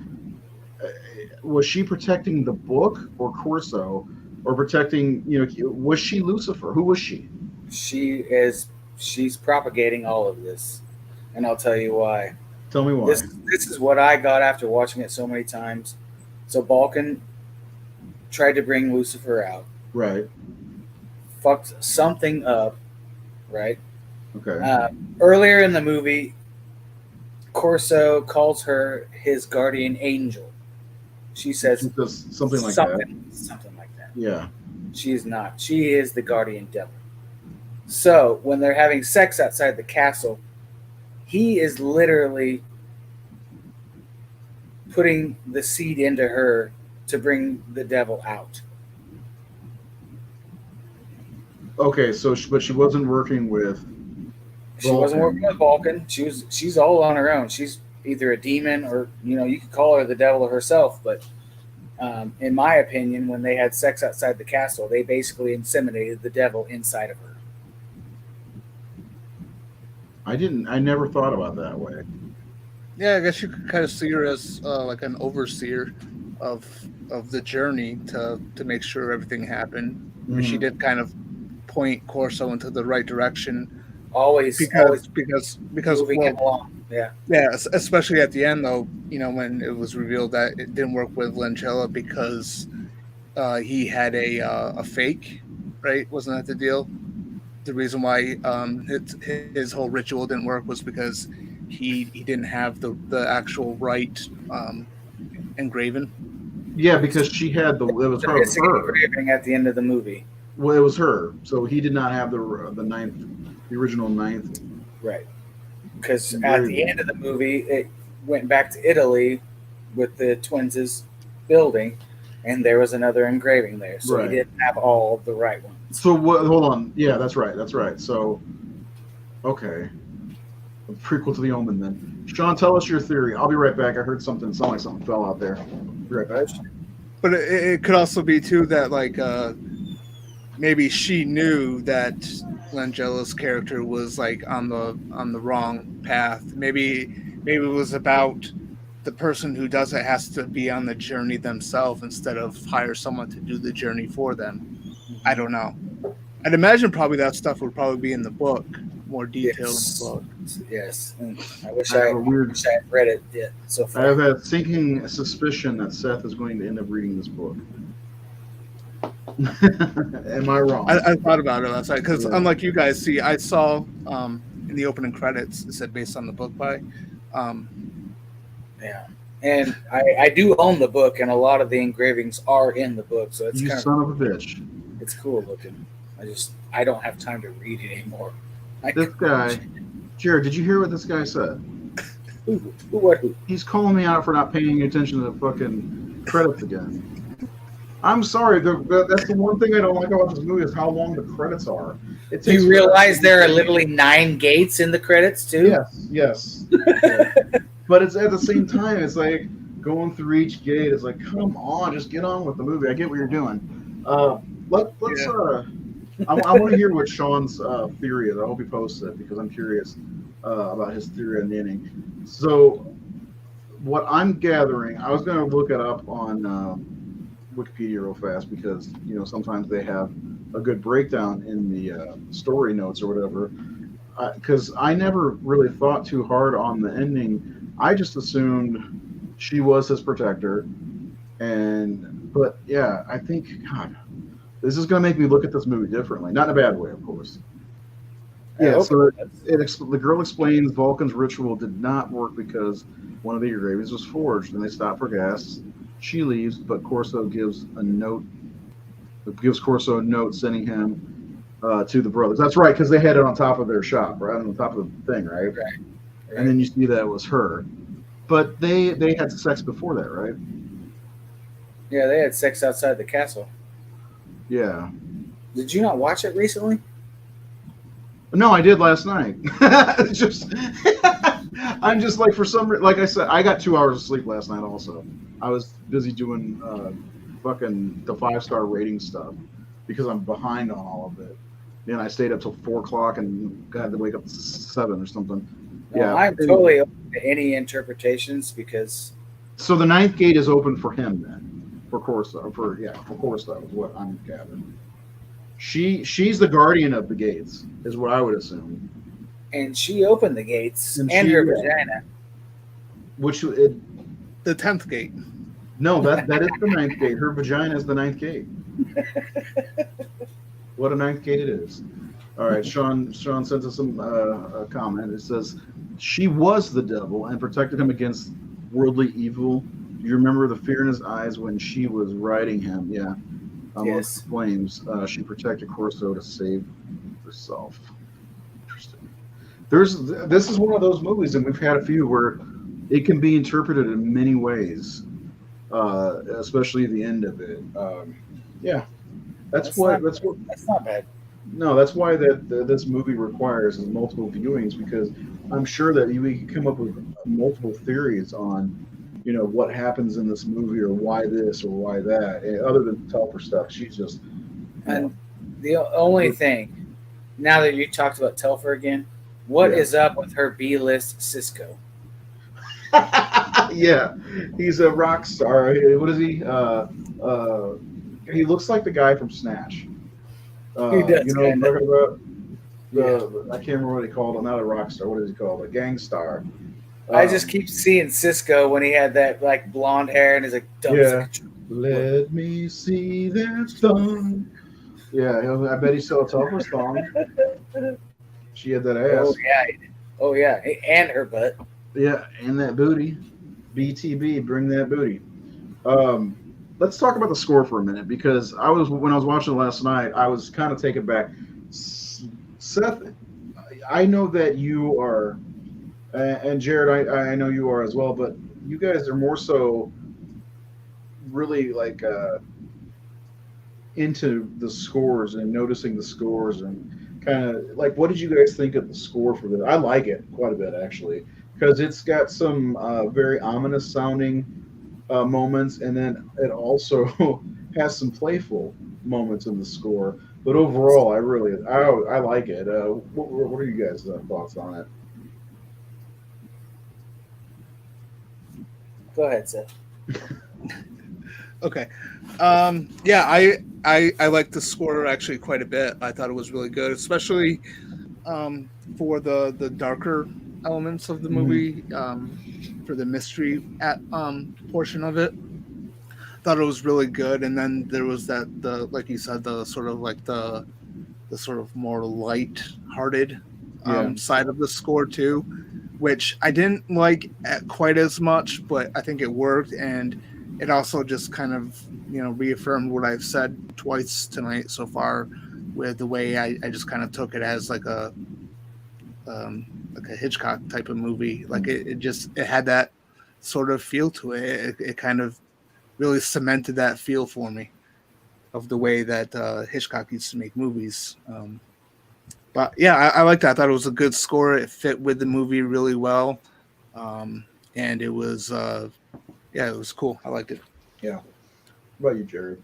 was she protecting the book or Corso? Or protecting, was she Lucifer? Who was she? She's propagating all of this. And I'll tell you why. Tell me why. This is what I got after watching it so many times. So Balkan tried to bring Lucifer out. Right. Fucked something up. Right? Okay. Earlier in the movie, Corso calls her his guardian angel. She says something like that. Something like that. Yeah. She is not. She is the guardian devil. So when they're having sex outside the castle, he is literally putting the seed into her to bring the devil out. Okay, but she wasn't working with Balkan. She wasn't working with Balkan. She's all on her own. She's either a demon or, you could call her the devil herself, but in my opinion, when they had sex outside the castle, they basically inseminated the devil inside of her. I never thought about that way. Yeah, I guess you could kind of see her as like an overseer of the journey to make sure everything happened. Mm-hmm. I mean, she did kind of point Corso into the right direction. Always because moving him along. Yeah, especially at the end, though, when it was revealed that it didn't work with Langella because he had a fake, right? Wasn't that the deal? The reason why his whole ritual didn't work was because he didn't have the actual right engraving. Yeah, because she had it was her engraving at the end of the movie. Well, it was her, so he did not have the original ninth. Right. Because at the end of the movie, it went back to Italy with the twins' building, and there was another engraving there. So he didn't have all of the right ones. So what? Hold on. Yeah, that's right. That's right. So, okay. A prequel to The Omen, then. Sean, tell us your theory. I'll be right back. I heard something. It sounded like something fell out there. Be right back. But it could also be, too, that, like, maybe she knew that Langella's character was like on the wrong path. Maybe it was about the person who does it has to be on the journey themselves instead of hire someone to do the journey for them. I don't know. I'd imagine probably that stuff would probably be in the book more detail Yes. in the book. Yes. And I wish I I have a weird- wish I had read it yet so I far. have a sinking suspicion that Seth is going to end up reading this book. Am I wrong? I thought about it last night because, Yeah. unlike you guys, see, I saw in the opening credits it said based on the book by. Yeah. And I do own the book, and a lot of the engravings are in the book, so it's You kind son of a bitch. it's cool looking. I don't have time to read it anymore. This guy, Jared, did you hear what this guy said? Who? He's calling me out for not paying attention to the fucking credits again. I'm sorry. That's the one thing I don't like about this movie is how long the credits are. Do you realize there are literally 9 gates in the credits too? Yes. Yeah. But it's at the same time, it's like going through each gate. It's like, come on, just get on with the movie. I get what you're doing. Let's. I want to hear what Sean's theory is. I hope he posts it because I'm curious about his theory on the ending. So, what I'm gathering, I was going to look it up on Wikipedia real fast because sometimes they have a good breakdown in the story notes or whatever. Because I never really thought too hard on the ending. I just assumed she was his protector, but yeah, I think God, this is going to make me look at this movie differently. Not in a bad way, of course. Yeah, so the girl explains Vulcan's ritual did not work because one of the engravings was forged, and they stopped for gas. She leaves, but Corso gives Corso a note sending him to the brothers. That's right, because they had it on top of their shop, right on top of the thing, right? Right. And then you see that it was her. But they had sex before that, right? Yeah, they had sex outside the castle. Yeah. Did you not watch it recently? No, I did last night. I'm just like, for some reason, like I said, I got 2 hours of sleep last night also. I was busy doing fucking the 5-star rating stuff because I'm behind on all of it. And I stayed up till 4 o'clock and had to wake up at 7 or something. Well, I'm totally open to any interpretations because. So the 9th gate is open for him then, for Corso. For Corso is what I'm gathering. She's the guardian of the gates, is what I would assume. And she opened the gates and her vagina. The 10th gate. No, that is the 9th gate. Her vagina is the 9th gate. What a 9th gate it is. All right, Sean sent us a comment. It says, she was the devil and protected him against worldly evil. Do you remember the fear in his eyes when she was riding him? Yeah. Amongst the flames. She protected Corso to save herself. Interesting. This is one of those movies, and we've had a few where it can be interpreted in many ways, especially the end of it. Yeah. That's not bad. No, that's why this movie requires multiple viewings, because I'm sure that we can come up with multiple theories on, what happens in this movie or why this or why that. Other than Telfer stuff, she's just. And the only thing, now that you talked about Telfer again, what is up with her B-list Cisco? Yeah, he's a rock star. What is he? He looks like the guy from Snatch. He does. You know what I'm talking about? I can't remember what he called him. Not a rock star. What is he called? A gang star. I just keep seeing Cisco when he had that blonde hair and he's like, Let me see that thong. Yeah, I bet he still a Telfer song. She had that ass. Oh yeah, and her butt. Yeah, and that booty. BTB, bring that booty. Let's talk about the score for a minute, because when I was watching it last night, I was kind of taken back. Seth, I know that you are, and Jared, I know you are as well, but you guys are more so really into the scores and noticing the scores and kind of what did you guys think of the score for this? I like it quite a bit, actually, because it's got some very ominous sounding moments, and then it also has some playful moments in the score. But overall, I like it. What are you guys' thoughts on it? Go ahead, Seth. Okay. I like the score actually quite a bit. I thought it was really good, especially for the darker elements of the movie, for the mystery portion of it. Thought it was really good, and then there was the like you said, the sort of like the sort of more light-hearted side of the score too, which I didn't like quite as much, but I think it worked, and it also just kind of reaffirmed what I've said twice tonight so far, with the way I just kind of took it as like a Hitchcock type of movie. Like it had that sort of feel to it. It kind of really cemented that feel for me of the way that Hitchcock used to make movies. But yeah, I liked that. I thought it was a good score. It fit with the movie really well. And it was, it was cool. I liked it. Yeah. What about you, Jared?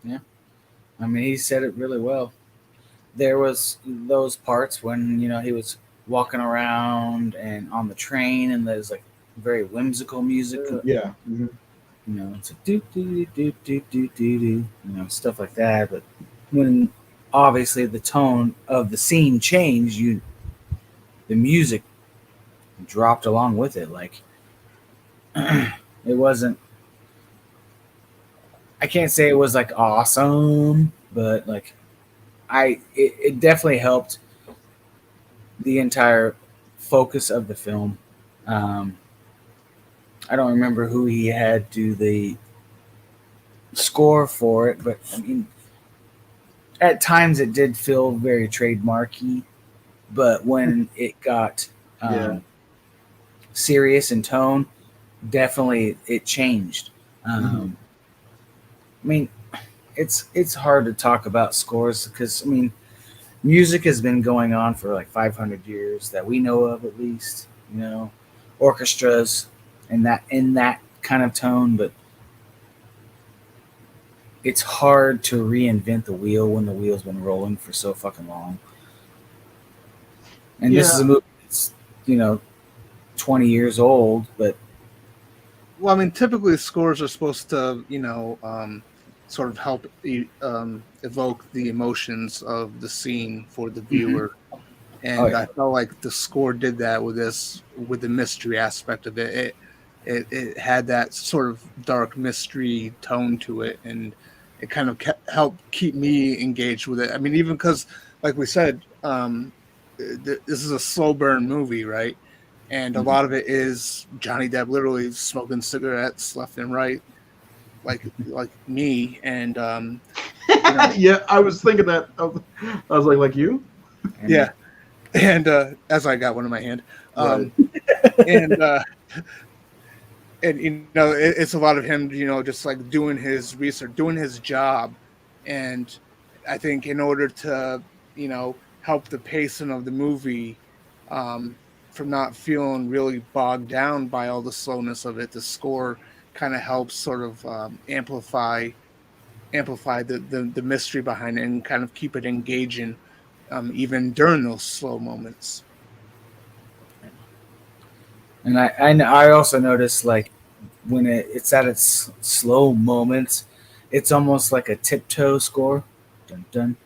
Yeah. I mean, he said it really well. There was those parts when, he was walking around and on the train, and there's like very whimsical music. Yeah. Mm-hmm. It's like do do do do do do do, stuff like that. But when obviously the tone of the scene changed, the music dropped along with it. Like it wasn't. I can't say it was like awesome, but like it definitely helped the entire focus of the film. I don't remember who he had do the score for it, but I mean, at times it did feel very trademarky, but when it got serious in tone, definitely it changed. I mean, it's hard to talk about scores because, I mean, music has been going on for like 500 years that we know of, at least, orchestras and that in that kind of tone, but it's hard to reinvent the wheel when the wheel's been rolling for so fucking long. And this is a movie that's 20 years old, but well, I mean, typically scores are supposed to sort of help evoke the emotions of the scene for the viewer. And I felt like the score did that with the mystery aspect of it. It had that sort of dark mystery tone to it, and it kind of helped keep me engaged with it. I mean, even because, like we said, this is a slow burn movie, right? And a lot of it is Johnny Depp literally smoking cigarettes left and right, like me. And yeah, I was thinking that. I was like you? Yeah. And as I got one in my hand, Right. and it's a lot of him, just like doing his research, doing his job. And I think in order to, help the pacing of the movie, from not feeling really bogged down by all the slowness of it, the score kind of helps sort of amplify the mystery behind it and kind of keep it engaging, even during those slow moments. And I also noticed, like, when it's at its slow moments, it's almost like a tiptoe score. Dun dun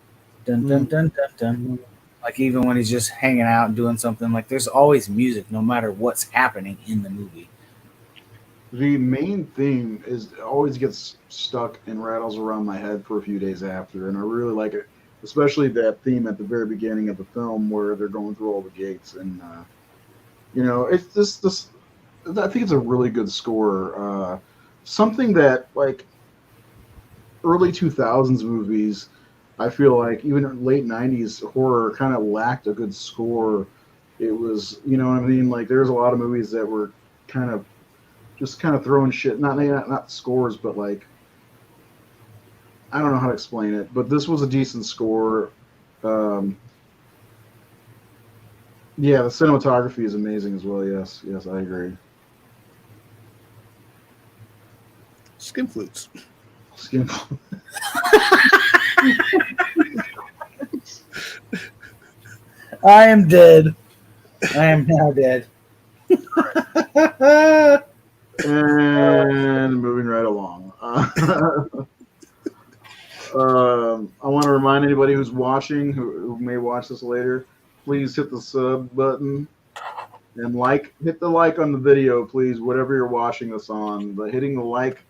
dun dun dun dun dun. Like, even when he's just hanging out and doing something, like, there's always music no matter what's happening in the movie. The main theme always gets stuck and rattles around my head for a few days after, and I really like it, especially that theme at the very beginning of the film where they're going through all the gates, and it's this. I think it's a really good score. Something that, like, early 2000s movies, I feel like even late 90s horror kind of lacked a good score. It was, what I mean? Like, there's a lot of movies that were kind of throwing shit, not scores, but like, I don't know how to explain it, but this was a decent score. Yeah, the cinematography is amazing as well. Yes, I agree. Skin flutes. I am dead. I am now dead. And moving right along. I want to remind anybody who's watching, who may watch this later, please hit the sub button and hit the like on the video, please, whatever you're watching this on. But hitting the like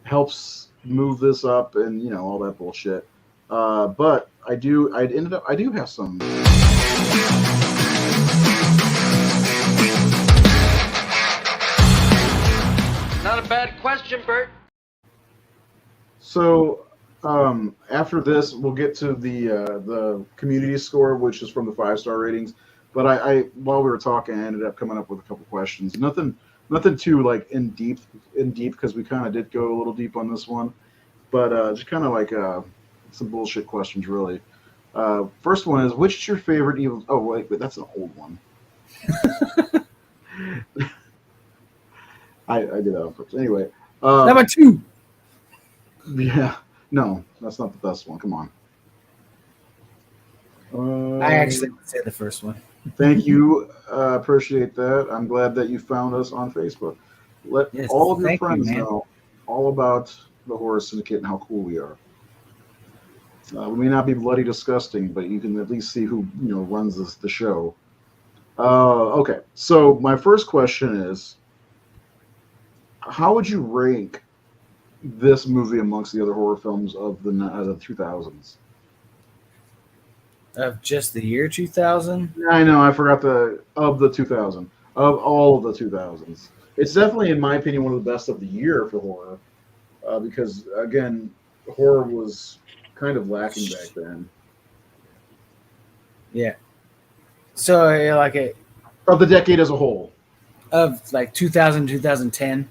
helps move this up and all that bullshit. But I do have some. Not a bad question, Bert. So after this, we'll get to the community score, which is from the 5-star ratings. But I while we were talking, I ended up coming up with a couple questions. Nothing too like in deep because we kind of did go a little deep on this one. But just kind of like some bullshit questions, really. First one is, which is your favorite evil? Oh wait, that's an old one. I did that on purpose. Anyway, Number 2. Yeah, no, that's not the best one. Come on. I actually would say the first one. Thank you. Appreciate that. I'm glad that you found us on Facebook. Let all of your friends know all about the Horror Syndicate and how cool we are. We may not be bloody disgusting, but you can at least see who runs the show. Okay, so my first question is, how would you rank this movie amongst the other horror films of the 2000s? Of just the year 2000? I know, I forgot of the 2000. Of all of the 2000s. It's definitely, in my opinion, one of the best of the year for horror. Because, again, horror was kind of lacking back then. Yeah. So, like of the decade as a whole. Of like 2000, 2010?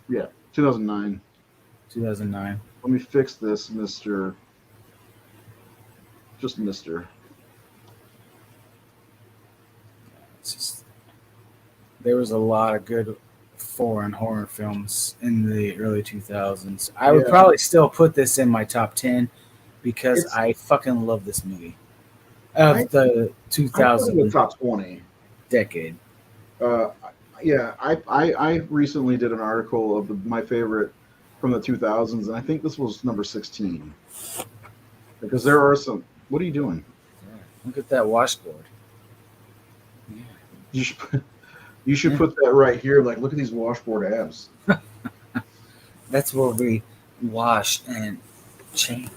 Yeah, 2009. 2009. Let me fix this, Mr. Just Mr. It's just, there was a lot of good foreign horror films in the early 2000s. I would probably still put this in my top 10 because I fucking love this movie. Of the 2000 top 20 decade. Yeah, I recently did an article of my favorite from the 2000s, and I think this was number 16. Because there are some. What are you doing? Look at that washboard. Yeah. You should put that right here. Like, look at these washboard abs. That's where we wash and change.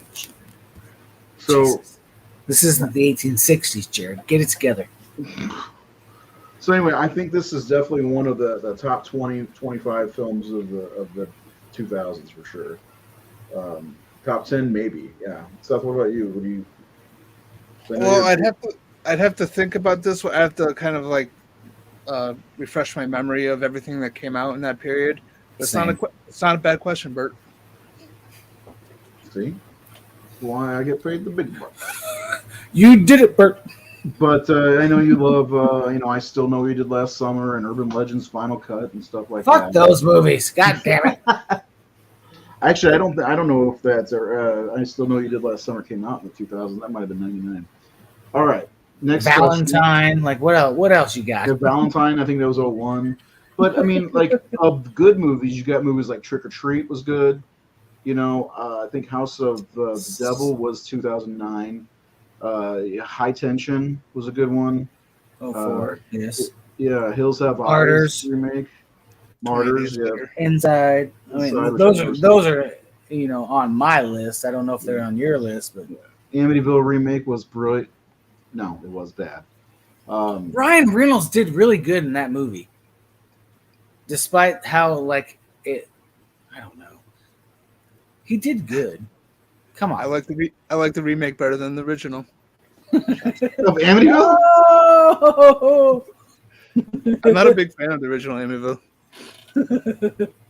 So Jesus. This isn't the 1860s, Jared. Get it together. So anyway, I think this is definitely one of the top 20, 25 films of the 2000s for sure. Top 10, maybe. Yeah. Seth, what about you? What do you? Well, I'd have to think about this. I have to kind of like refresh my memory of everything that came out in that period. It's not a bad question, Bert. See, why I get paid the big bucks. You did it, Bert. But I know you love, I Still Know What You Did Last Summer and Urban Legends Final Cut and stuff like that. Fuck those movies. God damn it. Actually, I don't know if that's I Still Know What You Did Last Summer came out in the 2000s. That might have been 99. All right. Next Valentine. Like, what else you got? Yeah, Valentine, I think that was 01. But, I mean, like, of good movies, you got movies like Trick or Treat was good. I think House of the Devil was 2009. High Tension was a good one. 04, yes. Yeah, Hills Have Martyrs. Eyes remake. Martyrs, yeah. Inside. I mean, those are on my list. I don't know if they're on your list, but Amityville remake was brilliant. No, it was bad. Ryan Reynolds did really good in that movie, despite how I don't know. He did good. Come on. I like the remake better than the original. Of Amityville? Oh! I'm not a big fan of the original Amityville.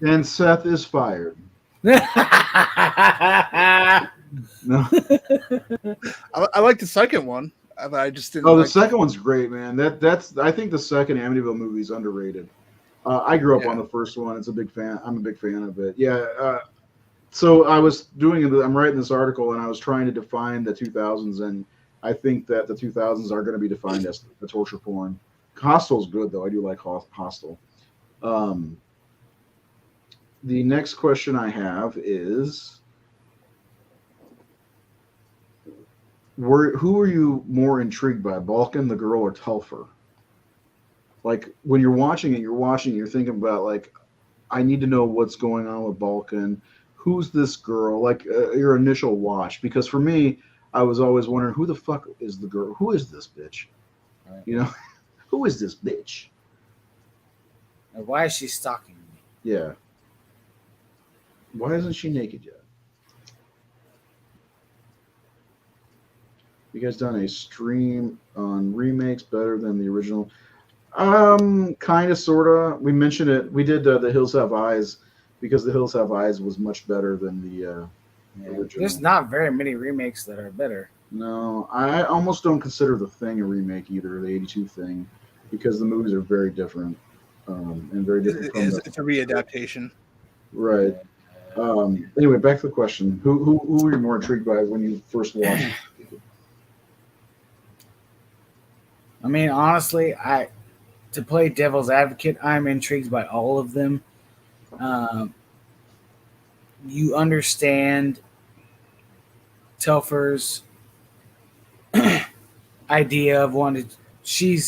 And Seth is fired. No. I like the second one. I just didn't. The second one's great, man. That's I think the second Amityville movie is underrated. I grew up on the first one. I'm a big fan of it. Yeah. So I'm writing this article, and I was trying to define the 2000s, and I think that the 2000s are going to be defined as the torture porn. Hostel's good, though. I do like Hostel. The next question I have is, who were you more intrigued by, Balkan, the girl, or Telfer? Like when you're watching it, you're thinking about like, I need to know what's going on with Balkan. Who's this girl? Like your initial watch, because for me, I was always wondering who the fuck is the girl? Who is this bitch? Right. You know, who is this bitch? And why is she stalking me? Yeah. Why isn't she naked yet? You guys done a stream on remakes better than the original? Kind of, sorta. We mentioned it. We did The Hills Have Eyes because The Hills Have Eyes was much better than the original. There's not very many remakes that are better. No, I almost don't consider The Thing a remake either, the '82 Thing, because the movies are very different and very different. It's a readaptation. Right. Anyway, back to the question: Who were you more intrigued by when you first watched it? I mean, honestly, to play devil's advocate, I'm intrigued by all of them. You understand Telfer's idea of wanting. She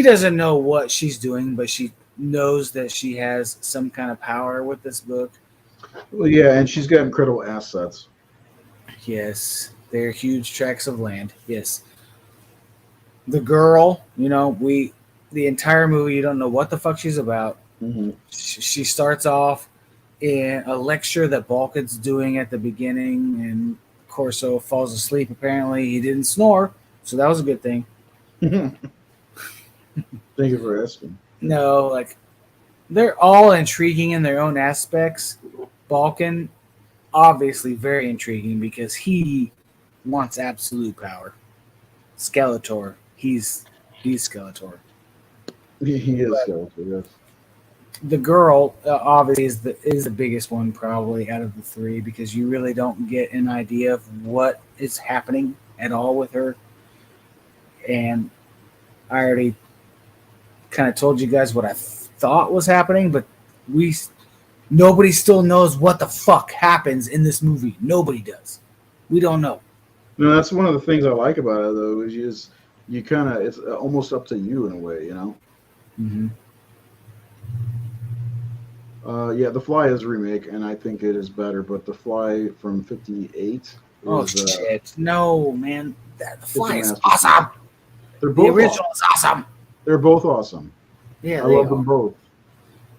doesn't know what she's doing, but she knows that she has some kind of power with this book. Well, yeah, and she's got incredible assets. Yes, they're huge tracts of land. Yes. The girl, the entire movie, you don't know what the fuck she's about. Mm-hmm. She starts off in a lecture that Balkan's doing at the beginning, and Corso falls asleep. Apparently, he didn't snore, so that was a good thing. Thank you for asking. No, like, they're all intriguing in their own aspects. Balkan, obviously very intriguing because he wants absolute power. Skeletor, he's Skeletor. He is Skeletor, yes. The girl obviously is the biggest one probably out of the three because you really don't get an idea of what is happening at all with her. And I already kind of told you guys what I thought was happening, but nobody still knows what the fuck happens in this movie. Nobody does. We don't know. No, that's one of the things I like about it, though, is you kind of, it's almost up to you in a way, Mm-hmm. Yeah, The Fly is a remake, and I think it is better, but The Fly from '58 Oh, shit. No, man. The Fly is masterpiece. awesome. They're both The original is awesome. They're both awesome. Yeah, I love them both.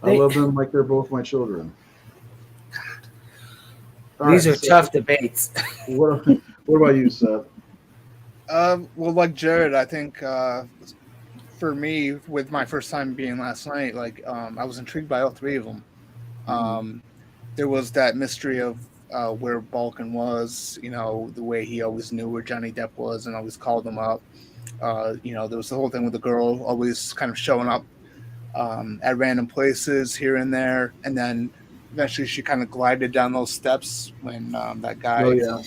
I They- love them like they're both my children. These are tough debates. What about you, Seth? Well, like Jared, I think for me, with my first time being last night, like I was intrigued by all three of them. There was that mystery of where Balkan was, the way he always knew where Johnny Depp was and always called him up. There was the whole thing with the girl always kind of showing up at random places here and there, and then eventually she kind of glided down those steps when that guy. Oh, yeah.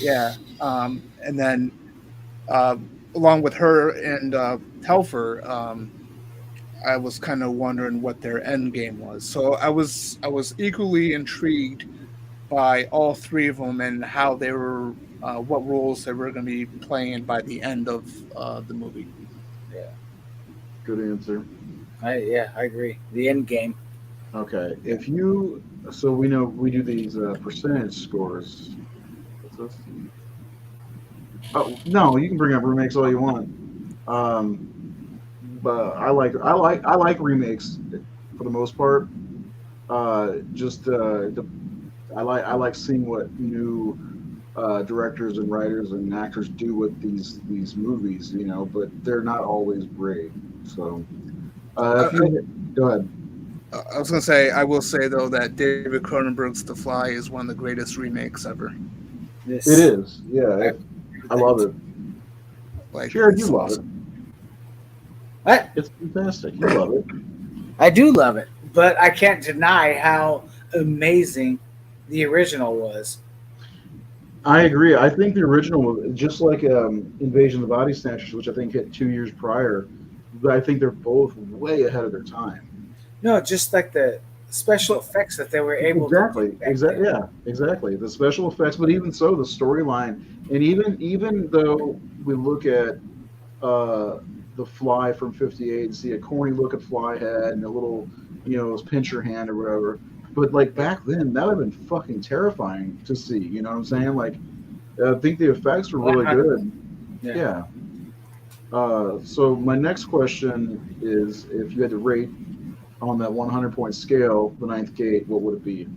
Yeah. And then along with her and Telfer, I was kind of wondering what their end game was. So I was equally intrigued by all three of them and how they were, what roles they were going to be playing by the end of the movie. Yeah. Good answer. I agree. The end game. Okay. So we know we do these percentage scores. What's this? Oh no, you can bring up remakes all you want. But I like remakes for the most part. I like seeing what new directors and writers and actors do with these movies, but they're not always great. So, go ahead. I was going to say, I will say though that David Cronenberg's The Fly is one of the greatest remakes ever. It is, yeah. I love it. Like, Jared, you love it. What? It's fantastic. You love it. I do love it, but I can't deny how amazing the original was. I agree. I think the original was just like Invasion of the Body Snatchers, which I think hit 2 years prior. But I think they're both way ahead of their time. No, just like the special effects that they were able exactly, to do. Exactly. Yeah, exactly. The special effects, but even so, the storyline, and even though we look at the Fly from '58 and see a corny looking fly head and a little, his pincher hand or whatever. But like back then, that would have been fucking terrifying to see. You know what I'm saying? Like, I think the effects were really good. Yeah. So my next question is, if you had to rate on that 100-point scale the Ninth Gate, what would it be?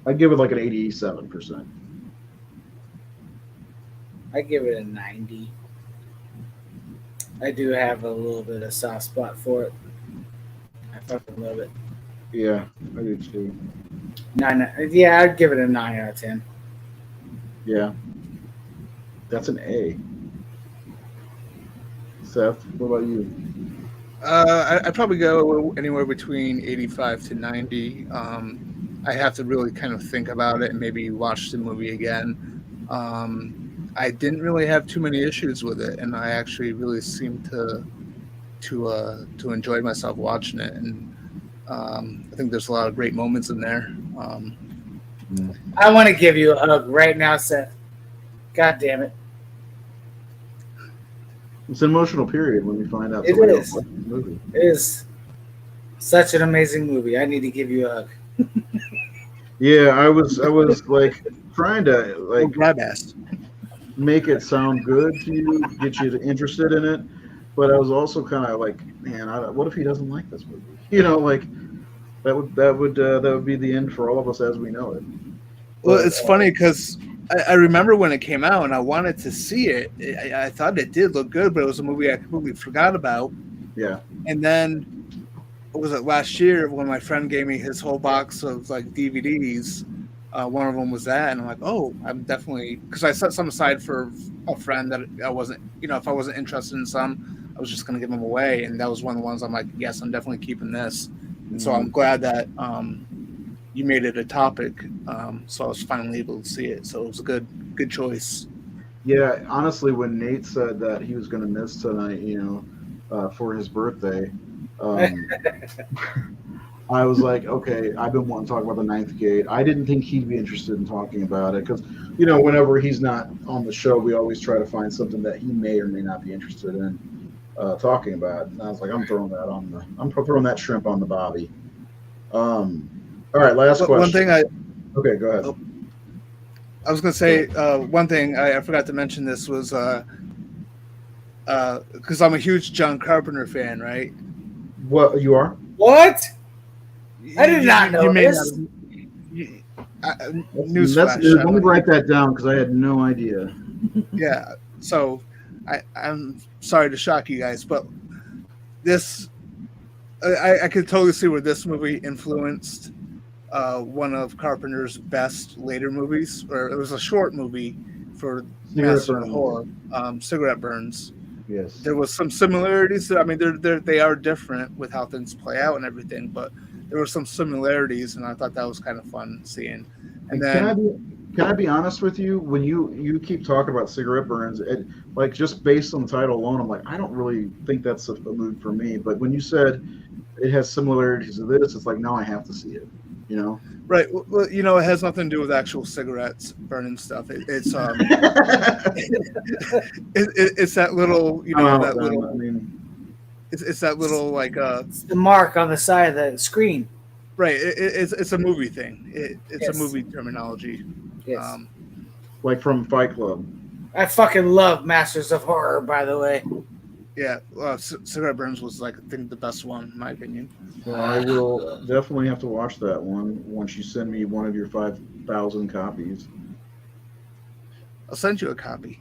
I'd give it like an 87%. I give it a 90. I do have a little bit of soft spot for it. I fucking love it. Yeah, I do too. 9. Yeah, I'd give it a 9 out of 10. Yeah, that's an A. Seth, what about you? I'd probably go anywhere between 85 to 90. I have to really kind of think about it and maybe watch the movie again. I didn't really have too many issues with it, and I actually really seemed to enjoy myself watching it. And I think there's a lot of great moments in there. I want to give you a hug right now, Seth. God damn it. It's an emotional period when we find out. It is. It is such an amazing movie. I need to give you a hug. Yeah, I was like trying to like grab ass. Make it sound good to you, get you interested in it, but I was also kind of like, man, what if he doesn't like this movie? Like that would be the end for all of us as we know it. Well, it's funny because I remember when it came out and I wanted to see it. I thought it did look good, but it was a movie I completely forgot about. Yeah. And then, what was it, last year when my friend gave me his whole box of like DVDs, one of them was that, and I'm like, oh, I'm definitely, because I set some aside for a friend that I wasn't, if I wasn't interested in some, I was just going to give them away, and that was one of the ones I'm like, yes, I'm definitely keeping this. And so I'm glad that you made it a topic, so I was finally able to see it. So it was a good choice. Yeah, honestly, when Nate said that he was going to miss tonight, for his birthday, I was like, okay, I've been wanting to talk about the Ninth Gate. I didn't think he'd be interested in talking about it because, whenever he's not on the show, we always try to find something that he may or may not be interested in talking about. And I was like, I'm throwing that shrimp on the bobby. All right, last question. One thing okay, go ahead. I was going to say one thing I forgot to mention. This was because I'm a huge John Carpenter fan, right? What, you are? What? I did not know this. Newsflash. Let me write that down because I had no idea. Yeah, so I'm sorry to shock you guys, but this I could totally see where this movie influenced one of Carpenter's best later movies, or it was a short movie for Master of Horror, Cigarette Burns. Yes, there was some similarities. I mean, they are different with how things play out and everything, but there were some similarities, and I thought that was kind of fun seeing. And then, can I be honest with you? When you keep talking about Cigarette Burns, like just based on the title alone, I'm like, I don't really think that's a movie for me. But when you said it has similarities to this, it's like, now I have to see it. Right. Well, it has nothing to do with actual cigarettes burning stuff. It's it's that little, that little. I mean, it's that little like it's the mark on the side of the screen. Right. It's a movie thing. It's yes. a movie terminology. Yes. Like from Fight Club. I fucking love Masters of Horror, by the way. Yeah, Cigarette Burns was like, I think, the best one in my opinion. Well, I will definitely have to watch that one once you send me one of your 5,000 copies. I'll send you a copy.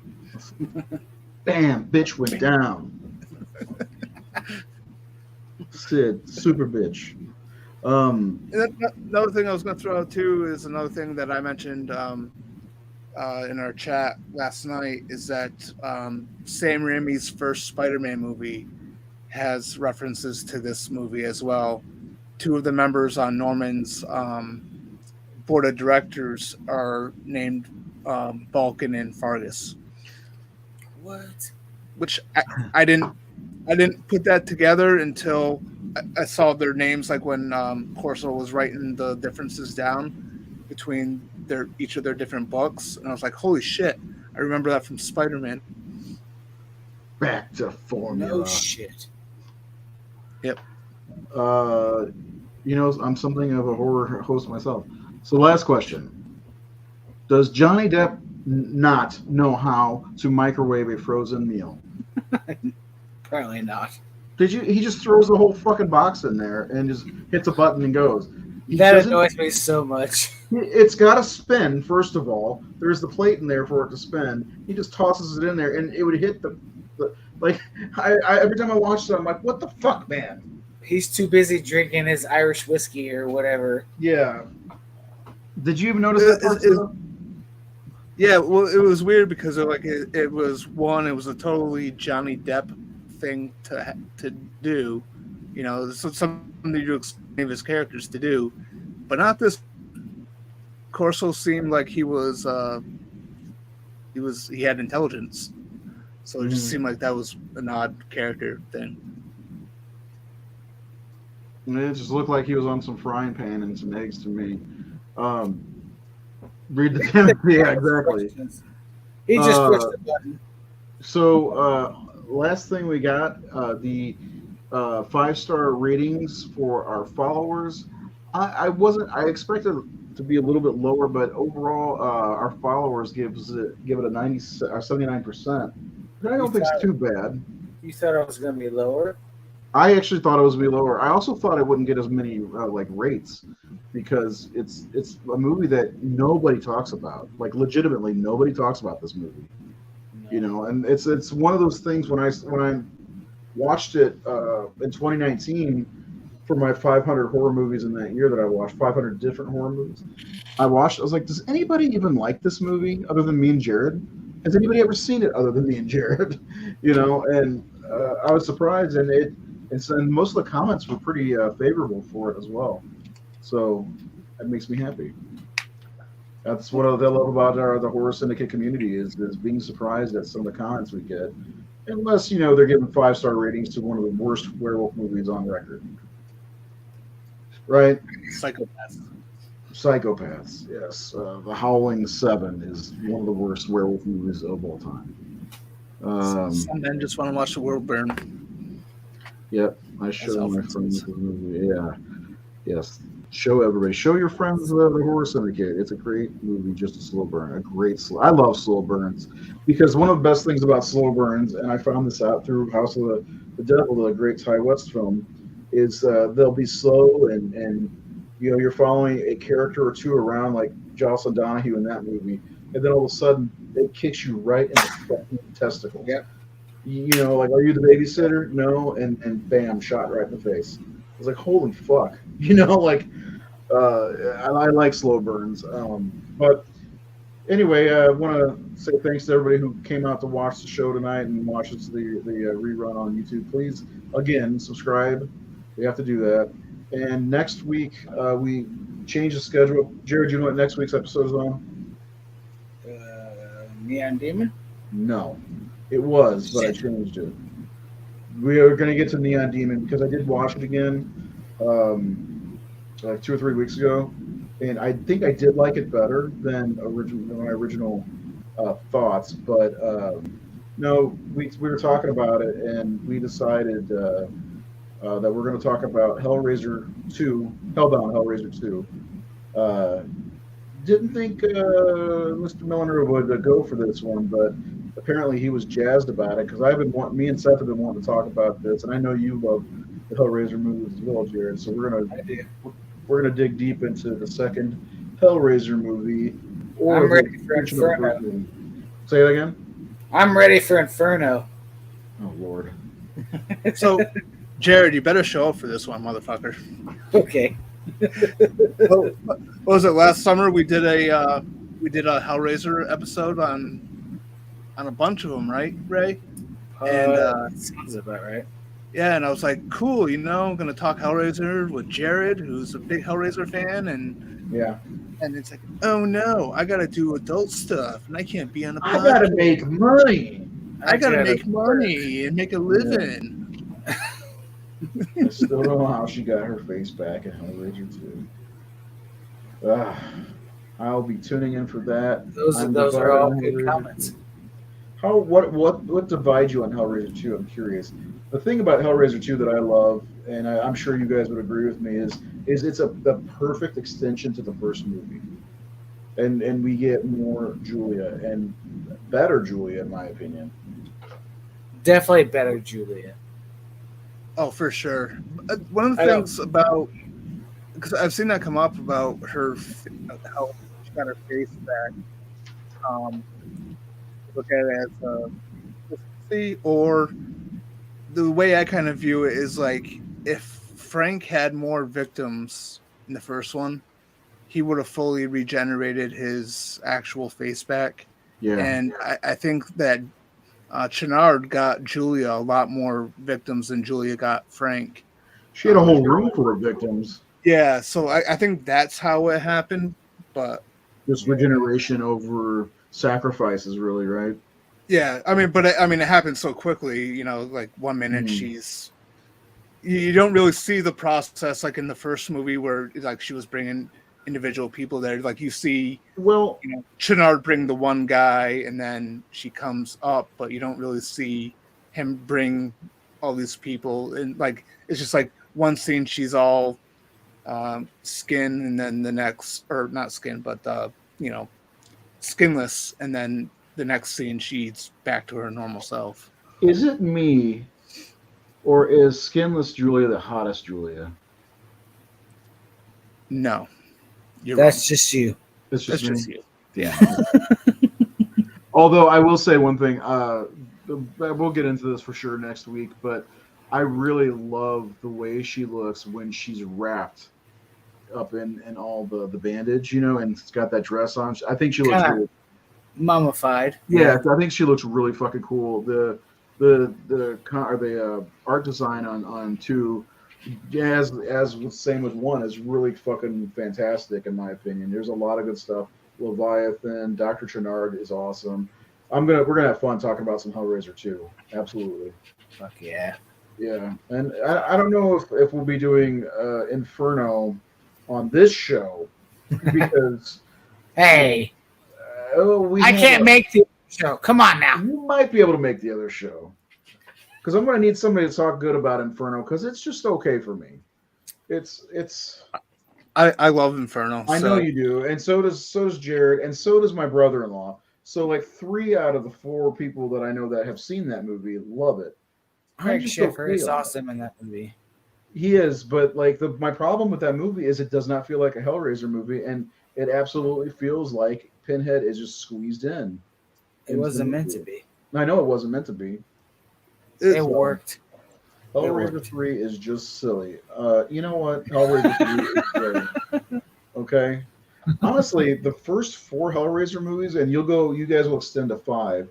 Bam, bitch went down. Sid, super bitch. Another thing I was going to throw out too is another thing that I mentioned in our chat last night is that Sam Raimi's first Spider-Man movie has references to this movie as well. Two of the members on Norman's board of directors are named Balkan and Fargus. What? Which I didn't put that together until I saw their names like when Corso was writing the differences down between each of their different books, and I was like, holy shit! I remember that from Spider-Man. Back to formula. No shit. Yep. I'm something of a horror host myself. So, last question: does Johnny Depp not know how to microwave a frozen meal? Apparently not. He just throws the whole fucking box in there and just hits a button and goes. That annoys me so much. It's got to spin, first of all. There's the plate in there for it to spin. He just tosses it in there, and it would hit the like. I every time I watch it, I'm like, what the fuck, man? He's too busy drinking his Irish whiskey or whatever. Yeah. Did you even notice that part? Yeah, well, it was weird because it was a totally Johnny Depp thing to do, something you expect his characters to do, but not this. Corso seemed like he had intelligence, so it just seemed like that was an odd character thing. It just looked like he was on some frying pan and some eggs to me. Read the yeah, exactly. He just pushed the button. So, last thing we got, the 5-star ratings for our followers. I expected it to be a little bit lower, but overall, our followers give it a 79%. I don't think it's too bad. You thought it was going to be lower? I actually thought it was going to be lower. I also thought it wouldn't get as many rates because it's a movie that nobody talks about. Like, legitimately, nobody talks about this movie. No. And it's one of those things when I watched it in 2019 for my 500 horror movies in that year that I watched, 500 different horror movies. I was like, does anybody even like this movie other than me and Jared? Has anybody ever seen it other than me and Jared? And I was surprised, and most of the comments were pretty favorable for it as well. So that makes me happy. That's what I love about the horror syndicate community is being surprised at some of the comments we get. Unless, they're giving 5-star ratings to one of the worst werewolf movies on record. Right? Psychopaths, yes. The Howling 7 is one of the worst werewolf movies of all time. Some men just want to watch the world burn. Yep, I showed my friends the movie. Yeah, yes. Show everybody. Show your friends the Horror Syndicate. It's a great movie, just a slow burn. I love slow burns because one of the best things about slow burns, and I found this out through House of the Devil, the great Ty West film, is they'll be slow and you're following a character or two around like Jocelyn Donahue in that movie, and then all of a sudden it kicks you right in the fucking testicles. Yep. Like, are you the babysitter? No, and bam, shot right in the face. I was like, holy fuck. I like slow burns. But anyway, I want to say thanks to everybody who came out to watch the show tonight and watches the rerun on YouTube. Please, again, subscribe. We have to do that. And next week, we change the schedule. Jared, do you know what next week's episode is on? Neon Demon? No. It was, but I changed it. We are going to get to Neon Demon because I did watch it again like 2 or 3 weeks ago, and I think I did like it better than my original thoughts. But no, we were talking about it, and we decided that we're going to talk about Hellraiser 2, Hellbound Hellraiser 2. Didn't think Mr. Milliner would go for this one, but apparently he was jazzed about it because me and Seth have been wanting to talk about this, and I know you love the Hellraiser movies as well, Jared. So we're gonna dig deep into the second Hellraiser movie. I'm ready for Inferno. Say that again. I'm ready for Inferno. Oh Lord. So, Jared, you better show up for this one, motherfucker. Okay. What was it? Last summer we did a Hellraiser episode on a bunch of them, right, Ray? Sounds about right. Yeah, and I was like, cool, I'm going to talk Hellraiser with Jared, who's a big Hellraiser fan, and it's like, oh no, I got to do adult stuff, and I can't be on the podcast. I got to make money. I got to make money and make a living. I still don't know how she got her face back in Hellraiser 2. I'll be tuning in for that. Those are all good comments. What divides you on Hellraiser 2? I'm curious. The thing about Hellraiser 2 that I love, and I'm sure you guys would agree with me, is it's the perfect extension to the first movie, and we get more Julia and better Julia, in my opinion. Definitely better Julia. Oh, for sure. One of the things about, because I've seen that come up about her, how she got her face back. Look at it as a consistency, or the way I kind of view it is like if Frank had more victims in the first one, he would have fully regenerated his actual face back. Yeah. And I think that Chenard got Julia a lot more victims than Julia got Frank. She had a whole room full of victims. Yeah, so I think that's how it happened. But just regeneration over sacrifices, really, right? Yeah, it happened so quickly. You know, like 1 minute she's. You don't really see the process like in the first movie where like she was bringing individual people there. Like you see, Chenard bring the one guy, and then she comes up, but you don't really see him bring all these people. And like it's just like one scene she's all skin, and then the next, or not skin, but skinless, and then the next scene she's back to her normal self. Is it me, or is skinless Julia the hottest Julia? No. That's wrong. Just you. That's just you. Yeah. Although I will say one thing, we'll get into this for sure next week, but I really love the way she looks when she's wrapped up in all the bandage, and it's got that dress on. I think she looks really mummified. Yeah, I think she looks really fucking cool. The art design on 2, as same with 1, is really fucking fantastic in my opinion. There's a lot of good stuff. Leviathan, Dr. Chenard is awesome. We're gonna have fun talking about some Hellraiser 2. Absolutely. Fuck yeah. Yeah, and I don't know if we'll be doing Inferno on this show because hey, I can't make the show. Come on now. You might be able to make the other show because I'm going to need somebody to talk good about Inferno because it's just okay for me. It's. I love Inferno. I know you do, and so does Jared, and so does my brother-in-law. So like 3 out of the 4 people that I know that have seen that movie love it. Craig Schiffer is awesome in that movie. He is, but like my problem with that movie is it does not feel like a Hellraiser movie, and it absolutely feels like Pinhead is just squeezed in. It wasn't meant to be. I know it wasn't meant to be. It worked. Hellraiser 3 is just silly. You know what? Hellraiser 3 is great. Okay? Honestly, the first 4 Hellraiser movies, and you guys will extend to 5,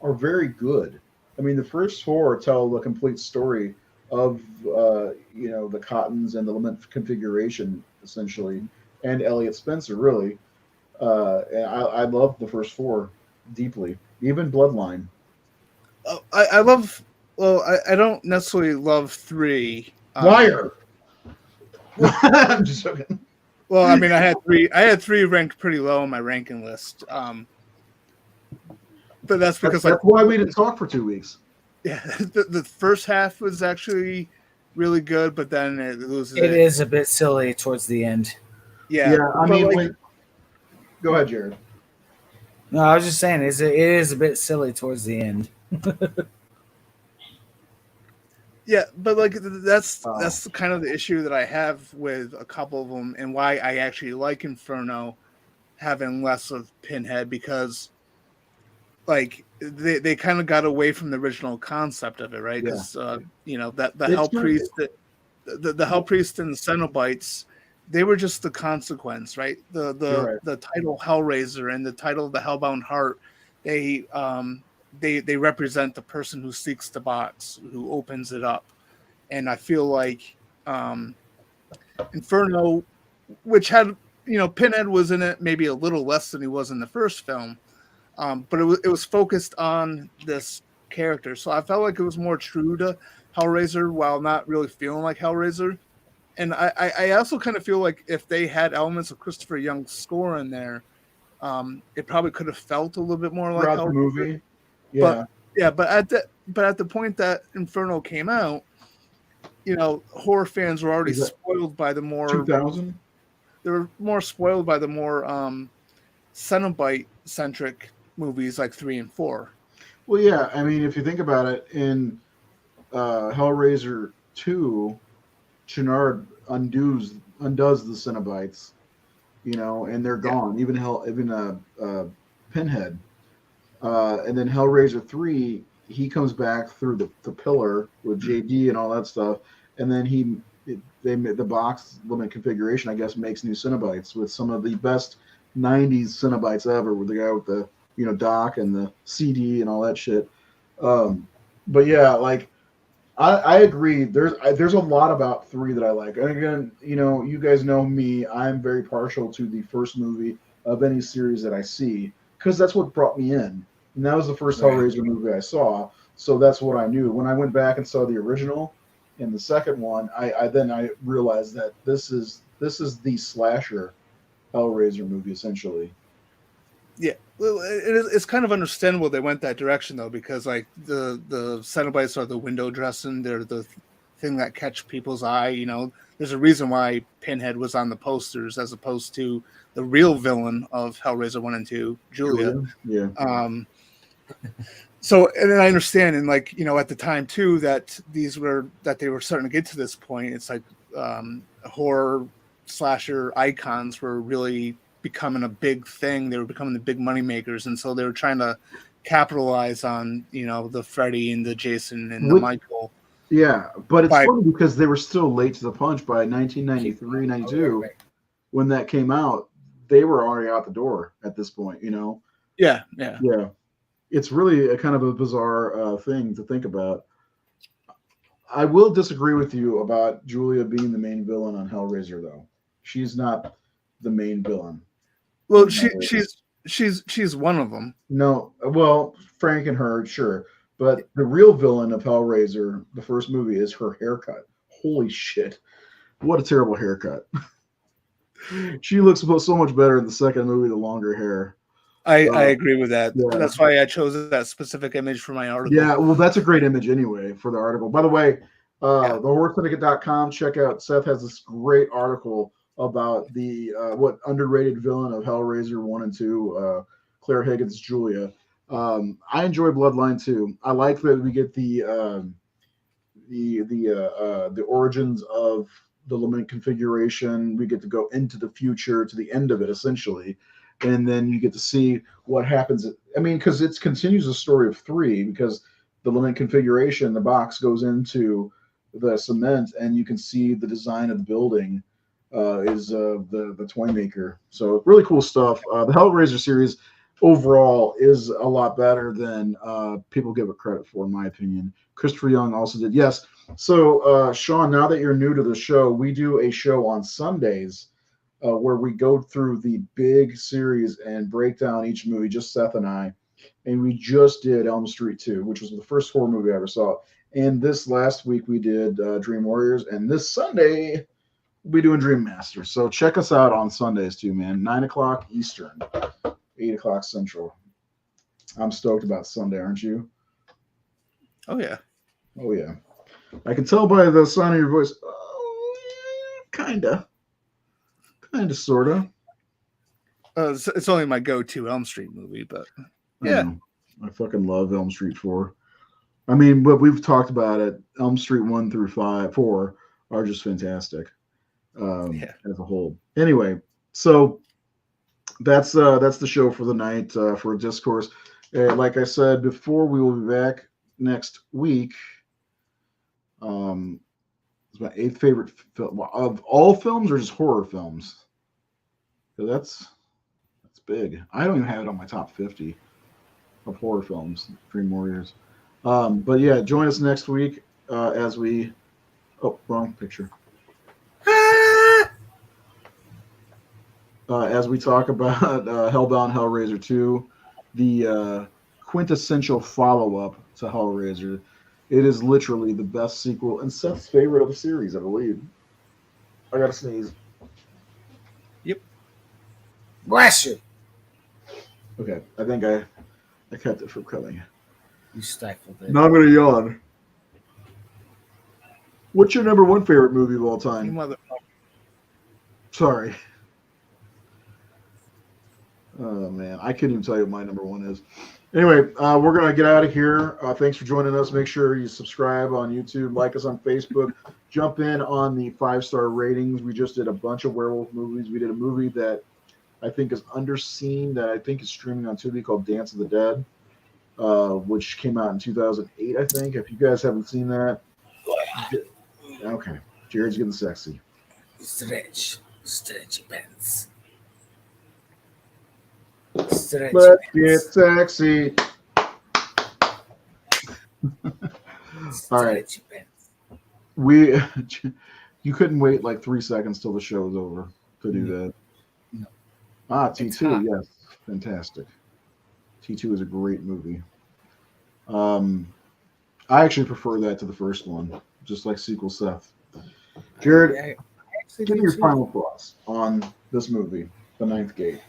are very good. I mean, the first 4 tell the complete story of the Cottons and the Lament configuration, essentially, and Elliot Spencer, really. And I love the first 4 deeply, even Bloodline. I love. Well, I don't necessarily love 3. Liar. I'm just joking. Well, I mean, I had 3 ranked pretty low on my ranking list. But that's because that's why we didn't talk for 2 weeks. Yeah, the first half was actually really good, but then it loses. It is a bit silly towards the end. Yeah. I mean, go ahead, Jared. No, I was just saying, it is a bit silly towards the end. Yeah, but like that's kind of the issue that I have with a couple of them, and why I actually like Inferno having less of Pinhead, because like they kind of got away from the original concept of it, right? Because the Hell Priest, the Hell Priest and the Cenobites, they were just the consequence, right? The title Hellraiser and the title of the Hellbound Heart, they represent the person who seeks the box, who opens it up. And I feel like Inferno, which had, Pinhead was in it maybe a little less than he was in the first film, but it was focused on this character. So I felt like it was more true to Hellraiser while not really feeling like Hellraiser. And I also kind of feel like if they had elements of Christopher Young's score in there, it probably could have felt a little bit more like Throughout the Hellraiser. movie. Yeah. But at the point that Inferno came out, horror fans were already spoiled by the more 2000. They were more spoiled by the more Cenobite centric movies like 3 and 4. Well, yeah. I mean, if you think about it, in Hellraiser 2, Channard undoes the Cenobites, and they're gone. Even Pinhead, and then Hellraiser 3, he comes back through the pillar with JD and all that stuff, and then the box limit configuration, I guess, makes new Cenobites with some of the best '90s Cenobites ever, with the guy with the Doc and the CD and all that shit. But yeah, like. I agree. There's a lot about 3 that I like. And again, you guys know me. I'm very partial to the first movie of any series that I see because that's what brought me in. And that was the first Hellraiser movie I saw. So that's what I knew. When I went back and saw the original and the second one, I realized that this is the slasher Hellraiser movie essentially. Yeah, well, it's kind of understandable they went that direction though, because like the Cenobites are the window dressing, they're the thing that catch people's eye. There's a reason why Pinhead was on the posters as opposed to the real villain of Hellraiser 1 and 2, Julia. Yeah. So, and then I understand, and like at the time too, that they were starting to get to this point. It's like horror slasher icons were really becoming a big thing. They were becoming the big money makers, and so they were trying to capitalize on the Freddy and the Jason and the Michael. Yeah, but it's funny because they were still late to the punch by 1993, 92. When that came out, they were already out the door at this point. Yeah. It's really a kind of a bizarre thing to think about. I will disagree with you about Julia being the main villain on Hellraiser, though. She's not the main villain. Well, she's one of them. No, well, Frank and her, sure, but the real villain of Hellraiser, the first movie, is her haircut. Holy shit, what a terrible haircut! She looks so much better in the second movie, the longer hair. I agree with that. Yeah. That's why I chose that specific image for my article. Yeah, well, that's a great image anyway for the article. By the way, thehorrorsyndicate.com. Check out. Seth has this great article about the what underrated villain of Hellraiser 1 and 2, Claire Higgins' Julia. I enjoy Bloodline too. I like that we get the origins of the lament configuration. We get to go into the future to the end of it essentially, and then you get to see what happens. Because it continues the story of 3, because the lament configuration, the box goes into the cement, and you can see the design of the building. Is the toy maker. So really cool stuff. The Hellraiser series overall is a lot better than people give it credit for, in my opinion. Christopher Young also did. Yes. So Sean, now that you're new to the show, we do a show on Sundays where we go through the big series and break down each movie, just Seth and I. And we just did Elm Street 2, which was the first horror movie I ever saw. And this last week we did Dream Warriors. And this Sunday we'll be doing Dream Master. So check us out on Sundays too, man. 9:00 Eastern, 8:00 Central. I'm stoked about Sunday, aren't you? Oh yeah. Oh yeah. I can tell by the sound of your voice. Kinda, sorta. It's only my go-to Elm Street movie, but yeah. I fucking love Elm Street 4. But we've talked about it. Elm Street 1 through 4 are just fantastic. As a whole. Anyway, so that's the show for the night for Discourse. Like I said before, we will be back next week. It's my 8th favorite film of all films, or just horror films. So that's big. I don't even have it on my top 50 of horror films. Dream Warriors. But yeah, join us next week as we. Oh, wrong picture. As we talk about Hellbound Hellraiser 2, the quintessential follow-up to Hellraiser. It is literally the best sequel and Seth's favorite of the series, I believe. I gotta sneeze. Yep. Bless you. Okay, I think I kept it from coming. You stifled it. Now I'm gonna yawn. What's your number one favorite movie of all You time? motherfucker. Sorry. Oh man, I couldn't even tell you what my number one is. Anyway, we're gonna get out of here. Thanks for joining us. Make sure you subscribe on YouTube, like us on Facebook, jump in on the 5-star ratings. We just did a bunch of werewolf movies. We did a movie that I think is underseen, that I think is streaming on Tubi, called Dance of the Dead, which came out in 2008, I think. If you guys haven't seen that, okay, Jared's getting sexy. Stretch your pants. Let's get sexy. All right. You couldn't wait like 3 seconds till the show was over to do that. No. T2, yes, fantastic. T2 is a great movie. I actually prefer that to the first one, just like sequel Seth. Jared, give me your final thoughts on this movie, The Ninth Gate.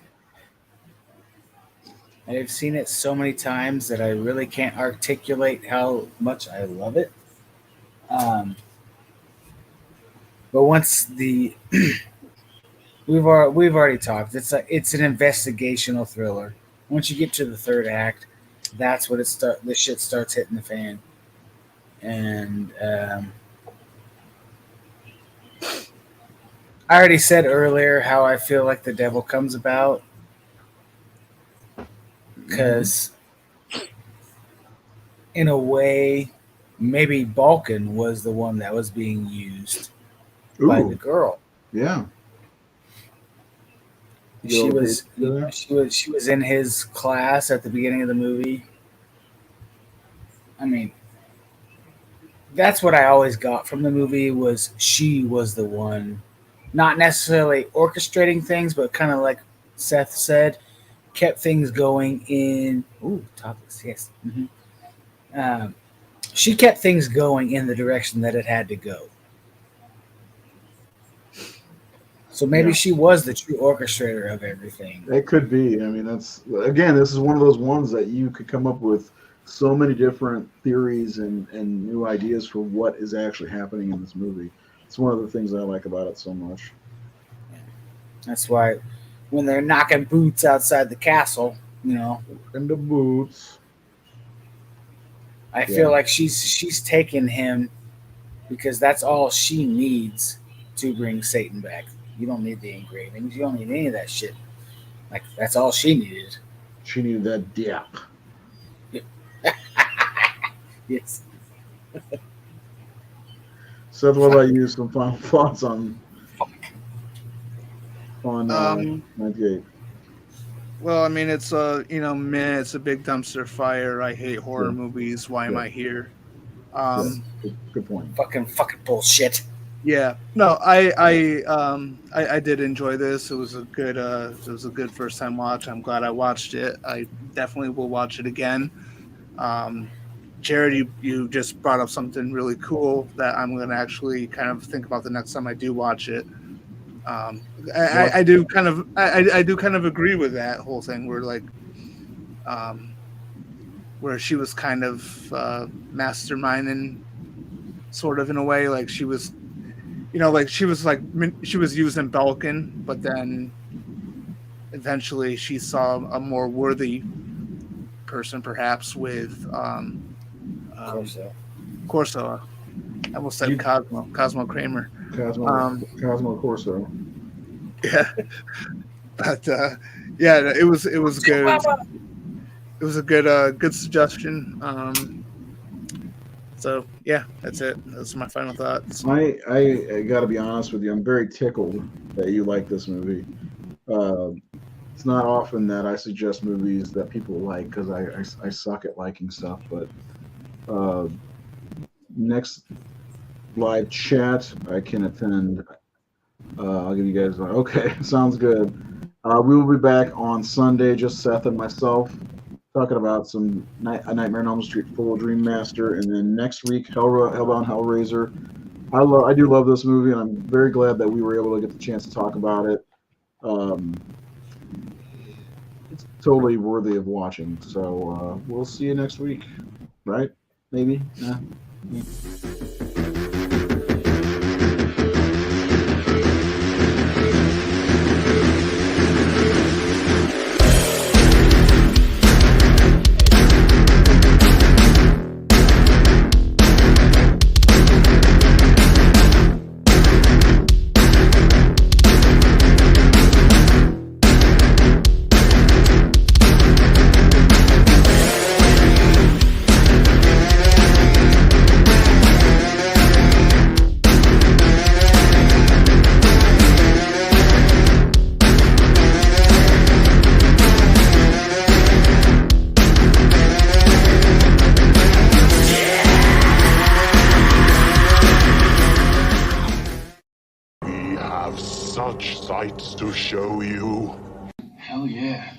I've seen it so many times that I really can't articulate how much I love it. But once we've already talked. It's an investigational thriller. Once you get to the third act, that's what the shit starts hitting the fan. And I already said earlier how I feel like the devil comes about. Because, in a way, maybe Balkan was the one that was being used by the girl. Yeah, She was in his class at the beginning of the movie. I mean, that's what I always got from the movie, was she was the one, not necessarily orchestrating things, but kind of like Seth said, kept things going in. Ooh, topics, yes. Mm-hmm. She kept things going in the direction that it had to go. So maybe she was the true orchestrator of everything. It could be. I mean, this is one of those ones that you could come up with so many different theories and new ideas for what is actually happening in this movie. It's one of the things I like about it so much. That's why when they're knocking boots outside the castle, In the boots. I feel like she's taken him because that's all she needs to bring Satan back. You don't need the engravings. You don't need any of that shit. Like, that's all she needed. She needed that dip. Yes. Seth, what about you? Some final thoughts on 98? Well, I mean, it's it's a big dumpster fire. I hate horror movies. Why am I here? Good point. Fucking bullshit. Yeah. No, I did enjoy this. It was a good first time watch. I'm glad I watched it. I definitely will watch it again. Jared, you just brought up something really cool that I'm going to actually kind of think about the next time I do watch it. I do kind of agree with that whole thing where she was kind of masterminding, sort of, in a way, like she was, she was using Balkan, but then eventually she saw a more worthy person, perhaps, with Corso. I almost said Cosmo Kramer. Cosmo Corso. Yeah, but it was good. It was a good suggestion. So yeah, that's it. Those are my final thoughts. I got to be honest with you. I'm very tickled that you like this movie. It's not often that I suggest movies that people like, because I suck at liking stuff. But next live chat I can attend. I'll give you guys okay. Sounds good. We will be back on Sunday, just Seth and myself. talking about some A Nightmare on Elm Street, Full Dream Master, and then next week Hellbound Hellraiser. I do love this movie, and I'm very glad that we were able to get the chance to talk about it. It's totally worthy of watching. So we'll see you next week, right? Maybe. Yeah. We have such sights to show you. Hell yeah.